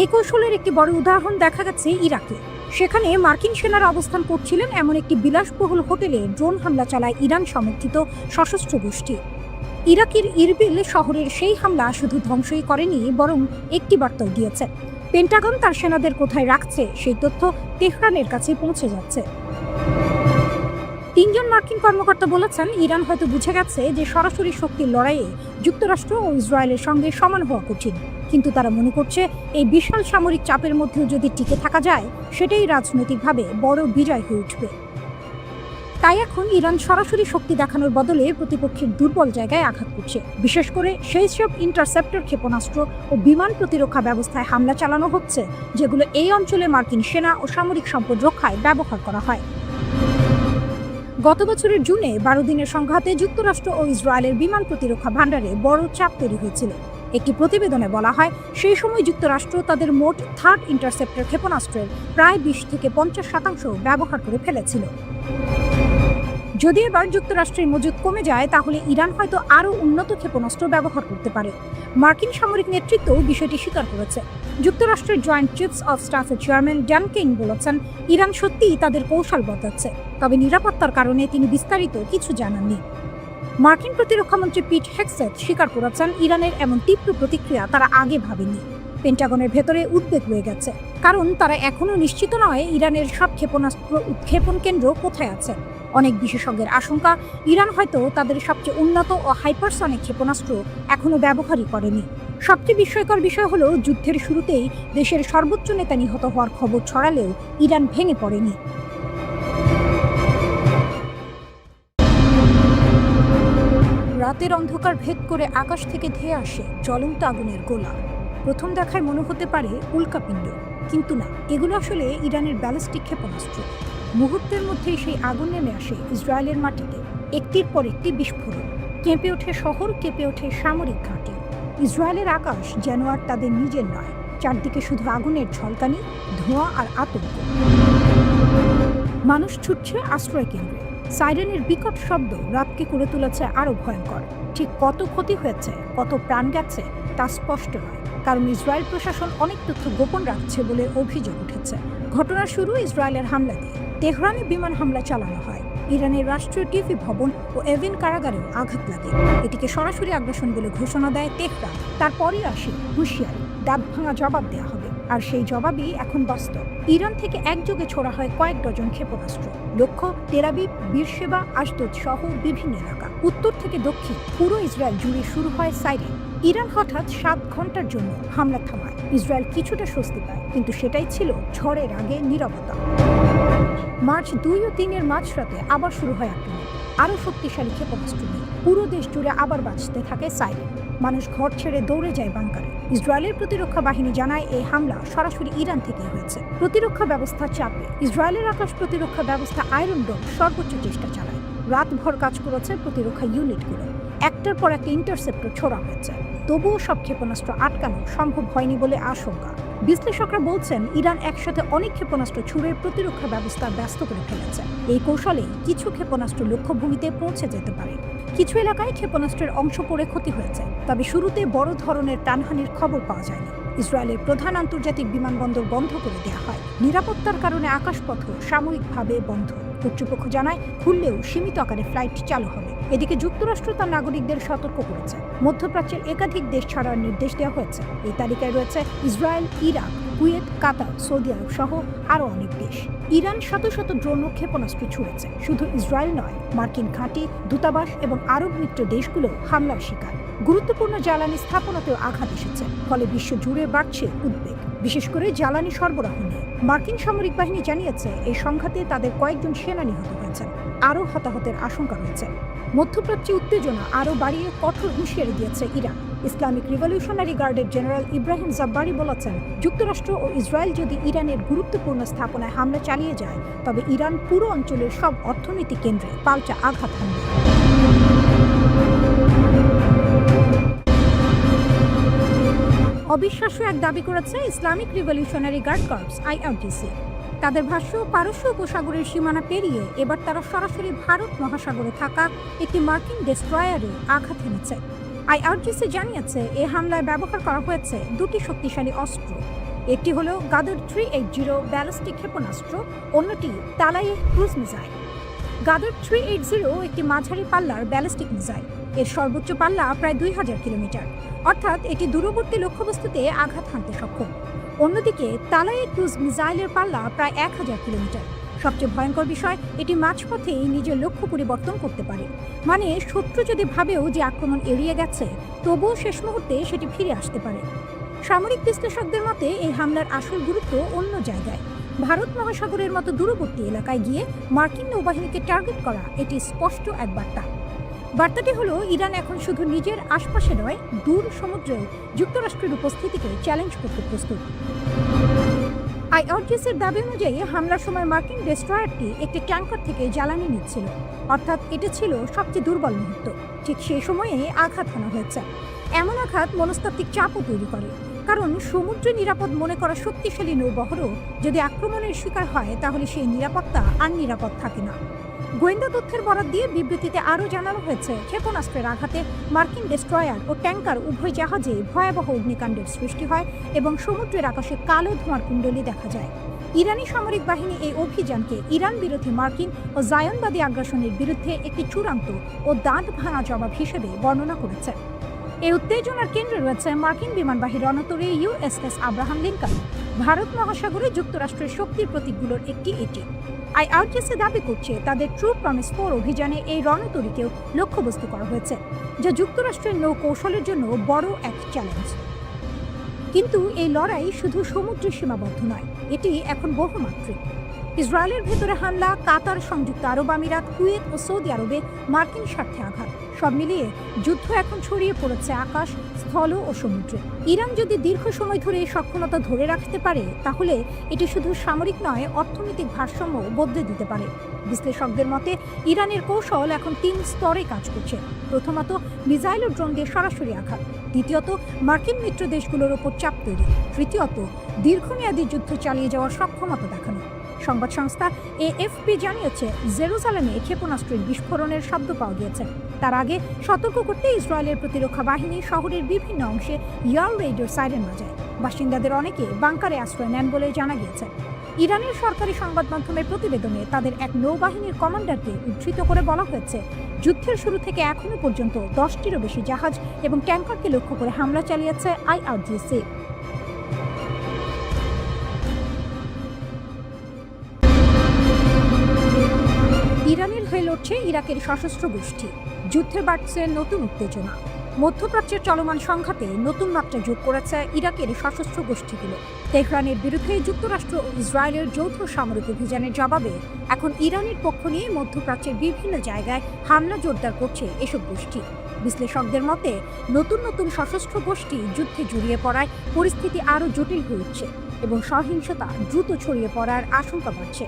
এই কৌশলের একটি বড় উদাহরণ দেখা গেছে ইরাকে। সেখানে মার্কিন সেনারা অবস্থান করছিলেন এমন একটি বিলাসবহুল হোটেলে ড্রোন হামলা চালায় ইরান সমর্থিত সশস্ত্র গোষ্ঠী। ইরাকের ইরবিল শহরের সেই হামলা শুধু ধ্বংসই করেনি, বরং একটি বার্তাও দিয়েছে। পেন্টাগন তার সেনাদের কোথায় রাখছে সেই তথ্য তেহরানের কাছে পৌঁছে যাচ্ছে। 3 জন মার্কিন কর্মকর্তা বলেছেন ইরান হয়তো বুঝে গেছে যে সরাসরি শক্তির লড়াইয়ে যুক্তরাষ্ট্র ও ইসরায়েলের সঙ্গে সমান হওয়া কঠিন, কিন্তু তারা মনে করছে এই বিশাল সামরিক চাপের মধ্যেও যদি টিকে থাকা যায় সেটাই রাজনৈতিকভাবে বড় বিজয় হয়ে উঠবে। তাই এখন ইরান সরাসরি শক্তি দেখানোর বদলে প্রতিপক্ষের দুর্বল জায়গায় আঘাত করছে। বিশেষ করে সেই সব ইন্টারসেপ্টর ক্ষেপণাস্ত্র ও বিমান প্রতিরক্ষা ব্যবস্থায় হামলা চালানো হচ্ছে যেগুলো এই অঞ্চলে মার্কিন সেনা ও সামরিক সম্পদ রক্ষায় ব্যবহার করা হয়। গত বছরের জুনে 12 দিনের সংঘাতে যুক্তরাষ্ট্র ও ইসরায়েলের বিমান প্রতিরক্ষা ভান্ডারে বড় চাপ তৈরি হয়েছিল। একটি প্রতিবেদনে বলা হয়, সেই সময় যুক্তরাষ্ট্র তাদের মোট থার্ড ইন্টারসেপ্টর ক্ষেপণাস্ত্রের প্রায় 20 থেকে 50% ব্যবহার করে ফেলেছিল। যদি এবার যুক্তরাষ্ট্রের মজুদ কমে যায় তাহলে ইরান হয়তো আরও উন্নত ক্ষেপণাস্ত্র ব্যবহার করতে পারে। মার্কিন সামরিক নেতৃত্বও বিষয়টি স্বীকার করেছে। যুক্তরাষ্ট্রের জয়েন্ট চিফস অফ স্টাফের চেয়ারম্যান ড্যান কেইন বলেছেন, ইরান সত্যিই তাদের কৌশল বদলাচ্ছে, তবে নিরাপত্তার কারণে তিনি বিস্তারিত কিছু জানাননি। মার্কিন প্রতিরক্ষামন্ত্রী পিট হেগসেথ স্বীকার করেছেন, ইরানের এমন তীব্র প্রতিক্রিয়া তারা আগে ভাবেনি। পেন্টাগনের ভেতরে উদ্বেগ রয়ে গেছে, কারণ তারা এখনও নিশ্চিত নয় ইরানের সব ক্ষেপণাস্ত্র উৎক্ষেপণ কেন্দ্র কোথায় আছে। অনেক বিশেষজ্ঞের আশঙ্কা, ইরান হয়তো তাদের সবচেয়ে উন্নত ও হাইপারসনিক ক্ষেপণাস্ত্র এখনও ব্যবহারই করেনি। সবচেয়ে বিস্ময়কর বিষয় হলো, যুদ্ধের শুরুতেই দেশের সর্বোচ্চ নেতা নিহত হওয়ার খবর ছড়ালেও ইরান ভেঙে পড়েনি। রাতের অন্ধকার ভেদ করে আকাশ থেকে ধেয়ে আসে জ্বলন্ত আগুনের গোলা। প্রথম দেখায় মনে হতে পারে উল্কাপিণ্ড, কিন্তু না, এগুলো আসলে ইরানের ব্যালিস্টিক ক্ষেপণাস্ত্র। মুহূর্তের মধ্যেই সেই আগুন নেমে আসে ইসরায়েলের মাটিতে, একটির পর একটি বিস্ফোরণ। কেঁপে ওঠে শহর, কেঁপে ওঠে সামরিক ঘাঁটি। ইসরায়েলের আকাশ যেন আর তাদের নিজের নয়, চারদিকে শুধু আগুনের ঝলকানি, ধোঁয়া আর আতঙ্ক। মানুষ ছুটছে আশ্রয় কেন্দ্রে। সাইরেনের বিকট শব্দ রাতকে করে তুলেছে আরও ভয়ঙ্কর। ঠিক কত ক্ষতি হয়েছে, কত প্রাণ গেছে তা স্পষ্ট নয়, কারণ ইসরায়েল প্রশাসন অনেক তথ্য গোপন রাখছে বলে অভিযোগ উঠেছে। ঘটনার শুরু ইসরায়েলের হামলা দিয়ে। তেহরানে বিমান হামলা চালানো হয়, ইরানের রাষ্ট্রীয় টিভি ভবন ও এভিন কারাগারেও আঘাত লাগে। এটিকে সরাসরি আগ্রাসন বলে ঘোষণা দেয় তেহরান। তারপরই আসে হুঁশিয়ারি, দাঁত ভাঙা জবাব দেওয়া হবে। আর সেই জবাবই এখন বাস্তব। ইরান থেকে একযোগে ছোড়া হয় কয়েক ডজন ক্ষেপণাস্ত্র। লক্ষ্য তেল আবিব, বীরশেবা, আশদোদ সহ বিভিন্ন এলাকা। উত্তর থেকে দক্ষিণ পুরো ইসরায়েল জুড়ে শুরু হয় সাইরেন। ইরান হঠাৎ 7 ঘন্টার জন্য হামলা থামায়। ইসরায়েল কিছুটা স্বস্তি পায়, কিন্তু সেটাই ছিল ঝড়ের আগে নীরবতা। মার্চ 2 ও 3 মাঝরাতে আবার শুরু হয় আক্রমণ। আরও শক্তিশালী ক্ষেপণাস্ত্র নিয়ে পুরো দেশ জুড়ে আবার বাজতে থাকে সাইরেন। মানুষ ঘর ছেড়ে দৌড়ে যায় বাংকারে। ইসরায়েলের প্রতিরক্ষা বাহিনী জানায়, এই হামলা সরাসরি ইরান থেকেই হয়েছে। প্রতিরক্ষা ব্যবস্থা চাপে। ইসরায়েলের আকাশ প্রতিরক্ষা ব্যবস্থা আয়রন ডোম সর্বোচ্চ চেষ্টা চালায়। রাতভর কাজ করেছে প্রতিরক্ষা ইউনিটগুলো। একটার পর একটা ইন্টারসেপ্টর ছোড়া হয়েছে, তবুও সব ক্ষেপণাস্ত্র আটকানো সম্ভব হয়নি বলে আশঙ্কা। বিশ্লেষকরা বলছেন, ইরান একসাথে অনেক ক্ষেপণাস্ত্র ছুড়ে প্রতিরক্ষা ব্যবস্থা ব্যস্ত করে ফেলেছে। এই কৌশলেই কিছু ক্ষেপণাস্ত্র লক্ষ্যভূমিতে পৌঁছে যেতে পারে। কিছু এলাকায় ক্ষেপণাস্ত্রের অংশ পড়ে ক্ষতি হয়েছে, তবে শুরুতে বড় ধরনের প্রাণহানির খবর পাওয়া যায়নি। ইসরায়েলের প্রধান আন্তর্জাতিক বিমানবন্দর বন্ধ করে দেওয়া হয়। নিরাপত্তার কারণে আকাশপথও সাময়িকভাবে বন্ধ। কর্তৃপক্ষ জানায়, খুললেও সীমিত আকারে ফ্লাইট চালু হবে। এদিকে যুক্তরাষ্ট্র তার নাগরিকদের সতর্ক করেছে। মধ্যপ্রাচ্যের একাধিক দেশ ছাড়ার নির্দেশ দেওয়া হয়েছে। এই তালিকায় রয়েছে ইসরায়েল, ইরাক, কুয়েত, কাতার, সৌদি আরব সহ আরও অনেক দেশ। ইরান শত শত ড্রোন ও ক্ষেপণাস্ত্র ছুড়েছে। শুধু ইসরায়েল নয়, মার্কিন ঘাঁটি, দূতাবাস এবং আরব মিত্র দেশগুলো হামলার শিকার। গুরুত্বপূর্ণ জ্বালানি স্থাপনাতেও আঘাত এসেছে, ফলে বিশ্ব জুড়ে বাড়ছে উদ্বেগ, বিশেষ করে জ্বালানি সরবরাহ নিয়ে। মার্কিন সামরিক বাহিনী জানিয়েছে, এই সংঘাতে তাদের কয়েকজন সেনা নিহত হয়েছেন। আরও হতাহতের আশঙ্কা রয়েছে। মধ্যপ্রাচ্যে উত্তেজনা আরও বাড়িয়ে কঠোর হুঁশিয়ারি দিয়েছে ইরান। ইসলামিক রিভলিউশনারি গার্ডের জেনারেল ইব্রাহিম জাব্বারি বলেছেন, যুক্তরাষ্ট্র ও ইসরায়েল যদি ইরানের গুরুত্বপূর্ণ স্থাপনায় হামলা চালিয়ে যায়, তবে ইরান পুরো অঞ্চলের সব অর্থনৈতিক কেন্দ্রে পাল্টা আঘাত হানবে। অবিশ্বাস্য এক দাবি করেছে Islamic revolutionary guard corps IRGC। তাদের ভাষ্য, পারস্য উপসাগরের সীমানা পেরিয়ে এবার তারা সরাসরি ভারত মহাসাগরে থাকা একটি মার্কিন ডেস্ট্রয়ারে আঘাত হেনেছে। IRGC জানিয়েছে, এই হামলায় ব্যবহার করা হয়েছে দুটি শক্তিশালী অস্ত্র। একটি হলো গাদার 380 ব্যালিস্টিক ক্ষেপণাস্ত্র, অন্যটি তালাইয়েহ ক্রুজ মিসাইল। গাদার 380 একটি মাঝারি পাল্লার ব্যালিস্টিক মিসাইল। এর সর্বোচ্চ পাল্লা প্রায় 2000 কিলোমিটার, অর্থাৎ এটি দূরবর্তী লক্ষ্যবস্তুতে আঘাত হানতে সক্ষম। অন্যদিকে তালাইয়েহ ক্রুজ মিসাইলের পাল্লা প্রায় 1000 কিলোমিটার। সবচেয়ে ভয়ঙ্কর বিষয়, এটি মাঝপথেই নিজের লক্ষ্য পরিবর্তন করতে পারে। মানে শত্রু যদি ভাবেও যে আক্রমণ এড়িয়ে গেছে, তবুও শেষ মুহূর্তে সেটি ফিরে আসতে পারে। সামরিক বিশ্লেষকদের মতে, এই হামলার আসল গুরুত্ব অন্য জায়গায়। ভারত মহাসাগরের মতো দূরবর্তী এলাকায় গিয়ে মার্কিন নৌবাহিনীকে টার্গেট করা এটি স্পষ্ট এক বার্তা। বার্তাটি হলো ইরান এখন শুধু নিজের আশপাশে নয়, দূর সমুদ্রেও যুক্তরাষ্ট্রের উপস্থিতিকে চ্যালেঞ্জ করতে প্রস্তুত। আইআরজিসির দাবি অনুযায়ী হামলার সময় মার্কিন ডেস্ট্রয়ারটি একটি ট্যাঙ্কার থেকে জ্বালানি নিচ্ছিল, অর্থাৎ এটা ছিল সবচেয়ে দুর্বল মুহূর্ত। ঠিক সেই সময়ে আঘাত হানা হয়েছে। এমন আঘাত মনস্তাত্ত্বিক চাপও তৈরি করে, কারণ সমুদ্রে নিরাপদ মনে করা শক্তিশালী নৌবহরও যদি আক্রমণের শিকার হয় তাহলে সেই নিরাপত্তা আর নিরাপদ থাকে না। গোয়েন্দা তথ্যের বরাত দিয়ে বিবৃতিতে আরও জানানো হয়েছে, ক্ষেপণাস্ত্রের আঘাতে মার্কিন ডেস্ট্রয়ার ও ট্যাঙ্কার উভয় জাহাজে ভয়াবহ অগ্নিকাণ্ডের সৃষ্টি হয় এবং সমুদ্রের আকাশে কালো ধোঁয়ার কুণ্ডলী দেখা যায়। ইরানি সামরিক বাহিনী এই অভিযানকে ইরান বিরোধী মার্কিন ও জায়নবাদী আগ্রাসনের বিরুদ্ধে একটি চূড়ান্ত ও দাঁত ভাঙা জবাব হিসেবে বর্ণনা করেছে। এই উত্তেজনার কেন্দ্রে রয়েছে মার্কিন বিমানবাহী রণতরী ইউএসএস আব্রাহাম লিঙ্কন। ভারত মহাসাগরে যুক্তরাষ্ট্রের শক্তির প্রতীকগুলোর একটি এটি। আইআরজিসি দাবি করছে তাদের ট্রু প্রমিস 4 অভিযানে এই রণতরীকেও লক্ষ্যবস্তু করা হয়েছে, যা যুক্তরাষ্ট্রের নৌ কৌশলের জন্য বড় এক চ্যালেঞ্জ। কিন্তু এই লড়াই শুধু সমুদ্রে সীমাবদ্ধ নয়, এটি এখন বহুমাত্রিক। ইসরায়েলের ভেতরে হামলা, কাতার, সংযুক্ত আরব আমিরাত, কুয়েত ও সৌদি আরবে মার্কিন স্বার্থে আঘাত, সব মিলিয়ে যুদ্ধ এখন ছড়িয়ে পড়েছে আকাশ, স্থল ও সমুদ্রে। ইরান যদি দীর্ঘ সময় ধরে এই সক্ষমতা ধরে রাখতে পারে তাহলে এটি শুধু সামরিক নয়, অর্থনৈতিক ভারসাম্য বদলে দিতে পারে। বিশ্লেষকদের মতে ইরানের কৌশল এখন 3 স্তরে কাজ করছে। প্রথমত, মিসাইল ও ড্রোন দিয়ে সরাসরি আঘাত। দ্বিতীয়ত, মার্কিন মিত্র দেশগুলোর ওপর চাপ তৈরি। তৃতীয়ত, দীর্ঘমেয়াদী যুদ্ধ চালিয়ে যাওয়ার সক্ষমতা দেখানো। সংবাদ সংস্থা এএফপি জানিয়েছে, জেরুজালেমে ক্ষেপণাস্ত্রের বিস্ফোরণের শব্দ পাওয়া গিয়েছে। তার আগে সতর্ক করতে ইসরায়েলের প্রতিরক্ষা বাহিনী শহরের বিভিন্ন অংশে এয়ার রেইডের সাইরেন বাজায়। বাসিন্দাদের অনেকে বাংকারে আশ্রয় নেন বলে জানা গিয়েছে। ইরানের সরকারি সংবাদ মাধ্যমের প্রতিবেদনে তাদের এক নৌবাহিনীর কমান্ডারকে উদ্ধৃত করে বলা হয়েছে, যুদ্ধের শুরু থেকে এখনো পর্যন্ত 10টিরও বেশি জাহাজ এবং ট্যাঙ্কারকে লক্ষ্য করে হামলা চালিয়েছে আইআরজিসি। ইরানের হয়ে লড়ছে ইরাকের সশস্ত্র গোষ্ঠী। যুদ্ধে বাড়ছে নতুন উত্তেজনা। মধ্যপ্রাচ্যের চলমান সংঘাতে নতুন মাত্রা যোগ করেছে ইরাকের সশস্ত্র গোষ্ঠীগুলো। তেহরানের বিরুদ্ধে যুক্তরাষ্ট্র ও ইসরায়েলের যৌথ সামরিক অভিযানের জবাবে এখন ইরানের পক্ষ নিয়ে মধ্যপ্রাচ্যের বিভিন্ন জায়গায় হামলা জোরদার করছে এসব গোষ্ঠী। বিশ্লেষকদের মতে নতুন নতুন সশস্ত্র গোষ্ঠী যুদ্ধে জড়িয়ে পড়ায় পরিস্থিতি আরও জটিল হয়ে উঠছে এবং সহিংসতা দ্রুত ছড়িয়ে পড়ার আশঙ্কা বাড়ছে।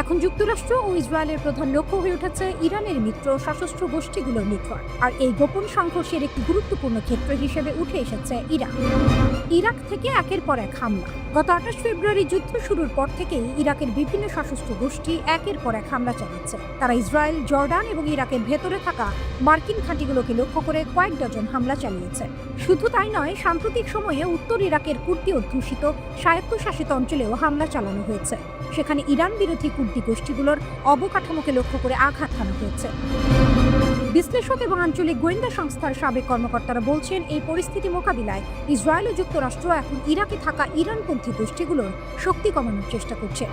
এখন যুক্তরাষ্ট্র ও ইসরায়েলের প্রধান লক্ষ্য হয়ে উঠেছে ইরানের মিত্র সশস্ত্র গোষ্ঠীগুলোর নেটওয়ার্ক। আর এই গোপন সংঘর্ষের একটি গুরুত্বপূর্ণ ক্ষেত্র হিসেবে উঠে এসেছে ইরাক থেকে একের পর এক হামলা। গত 28 ফেব্রুয়ারি যুদ্ধ শুরুর পর থেকেই ইরাকের বিভিন্ন সশস্ত্র গোষ্ঠী একের পর এক হামলা চালাচ্ছে। তারা ইসরায়েল, জর্ডান এবং ইরাকের ভেতরে থাকা মার্কিন ঘাঁটিগুলোকে লক্ষ্য করে কয়েক ডজন হামলা চালিয়েছে। শুধু তাই নয়, সাম্প্রতিক সময়ে উত্তর ইরাকের কুর্দি অধ্যুষিত স্বায়ত্তশাসিত অঞ্চলেও হামলা চালানো হয়েছে। সেখানে ইরান বিরোধী কুর্দি গোষ্ঠীগুলোর অবকাঠামোকে লক্ষ্য করে আঘাত হানা হয়েছে। বিশ্লেষক এবং আঞ্চলিক গোয়েন্দা সংস্থার সাবেক কর্মকর্তারা বলছেন, এই পরিস্থিতি মোকাবিলায় ইসরায়েল ও যুক্তরাষ্ট্র এখন ইরাকে থাকা ইরানপন্থী গোষ্ঠীগুলোর শক্তি কমানোর চেষ্টা করছে।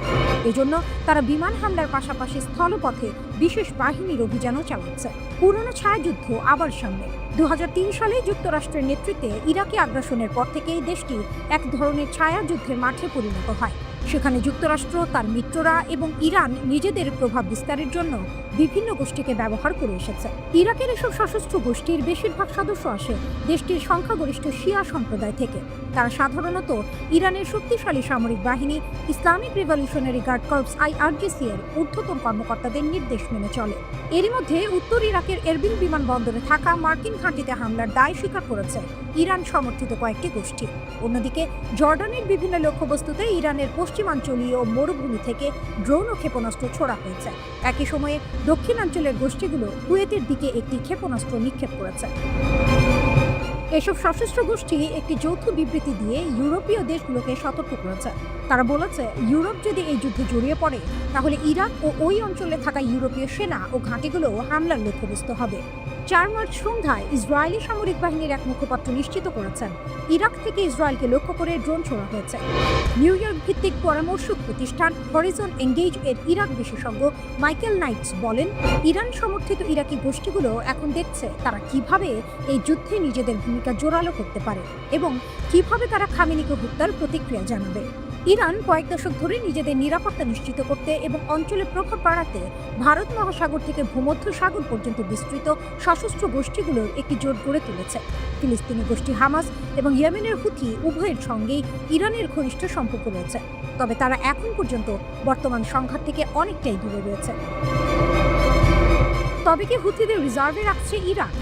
এজন্য তারা বিমান হামলার পাশাপাশি স্থলপথে বিশেষ বাহিনীর অভিযানও চালাচ্ছে। পুরনো ছায়াযুদ্ধ আবার সামনে। 2003 সালে যুক্তরাষ্ট্রের নেতৃত্বে ইরাকি আগ্রাসনের পর থেকেই দেশটি এক ধরনের ছায়াযুদ্ধের মাঠে পরিণত হয়। সেখানে যুক্তরাষ্ট্র, তার মিত্ররা এবং ইরান নিজেদের প্রভাব বিস্তারের জন্য বিভিন্ন গোষ্ঠীকে ব্যবহার করে এসেছে। ইরাকের এসব সশস্ত্র গোষ্ঠীর বেশিরভাগ সদস্য আসে দেশটির সংখ্যাগরিষ্ঠ শিয়া সম্প্রদায় থেকে। তারা সাধারণত ইরানের শক্তিশালী সামরিক বাহিনী, Islamic revolutionary guard corps IRGC এর ঊর্ধ্বতন কর্মকর্তাদের নির্দেশ মেনে চলে। এরই মধ্যে উত্তর ইরাকের এরবিল বিমানবন্দরে থাকা মার্কিন ঘাঁটিতে হামলার দায় স্বীকার করেছে ইরান সমর্থিত কয়েকটি গোষ্ঠী। অন্যদিকে জর্ডানের বিভিন্ন লক্ষ্যবস্তুতে ইরানের পশ্চিমাঞ্চলীয় মরুভূমি থেকে ড্রোন ও ক্ষেপণাস্ত্র ছোড়া হয়েছে। একই সময়ে দক্ষিণাঞ্চলের গোষ্ঠীগুলো কুয়েতের দিকে একটি ক্ষেপণাস্ত্র নিক্ষেপ করেছে। এসব সশস্ত্র গোষ্ঠী একটি যৌথ বিবৃতি দিয়ে ইউরোপীয় দেশগুলোকে সতর্ক করেছে। তারা বলেছে, ইউরোপ যদি এই যুদ্ধে জড়িয়ে পড়ে তাহলে ইরাক ও ওই অঞ্চলে থাকা ইউরোপীয় সেনা ও ঘাঁটিগুলো হামলার লক্ষ্যবস্তু হবে। 4 মার্চ সন্ধ্যায় ইসরায়েলি সামরিক বাহিনীর এক মুখপাত্র নিশ্চিত করেছেন, ইরাক থেকে ইসরায়েলকে লক্ষ্য করে ড্রোন ছোড়া হয়েছে। নিউ ইয়র্ক ভিত্তিক পরামর্শক প্রতিষ্ঠান হরিজন এঙ্গেজ এর ইরাক বিশেষজ্ঞ মাইকেল নাইটস বলেন, ইরান সমর্থিত ইরাকি গোষ্ঠীগুলো এখন দেখছে তারা কিভাবে এই যুদ্ধে নিজেদের ভূমিকা জোরালো করতে পারে এবং কিভাবে তারা খামেনিকে হত্যার প্রতিক্রিয়া জানাবে। ইরান কয়েক দশক ধরে নিজেদের নিরাপত্তা নিশ্চিত করতে এবং অঞ্চলে প্রভাব বাড়াতে ভারত মহাসাগর থেকে ভূমধ্য সাগর পর্যন্ত বিস্তৃত সশস্ত্র গোষ্ঠীগুলোর একটি জোট গড়ে তুলেছে। ফিলিস্তিনি গোষ্ঠী হামাস এবং ইয়েমেনের হুথি উভয়ের সঙ্গেই ইরানের ঘনিষ্ঠ সম্পর্ক রয়েছে, তবে তারা এখন পর্যন্ত বর্তমান সংঘাত থেকে অনেকটাই দূরে রয়েছে। তবে কি হুথিদের রিজার্ভে রাখছে ইরান?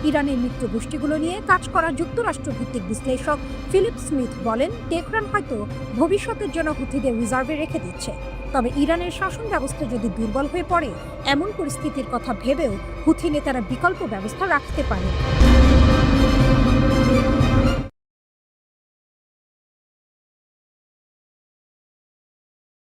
ইরানের মিত্র গোষ্ঠীগুলো নিয়ে কাজ করা যুক্তরাষ্ট্র ভিত্তিক বিশ্লেষক ফিলিপ স্মিথ বলেন, তেহরান হয়তো ভবিষ্যতের জন্য হুথিদের রিজার্ভে রেখে দিচ্ছে, তবে ইরানের শাসন ব্যবস্থা যদি দুর্বল হয়ে পড়ে এমন পরিস্থিতির কথা ভেবেও হুথি নেতারা বিকল্প ব্যবস্থা রাখতে পারে।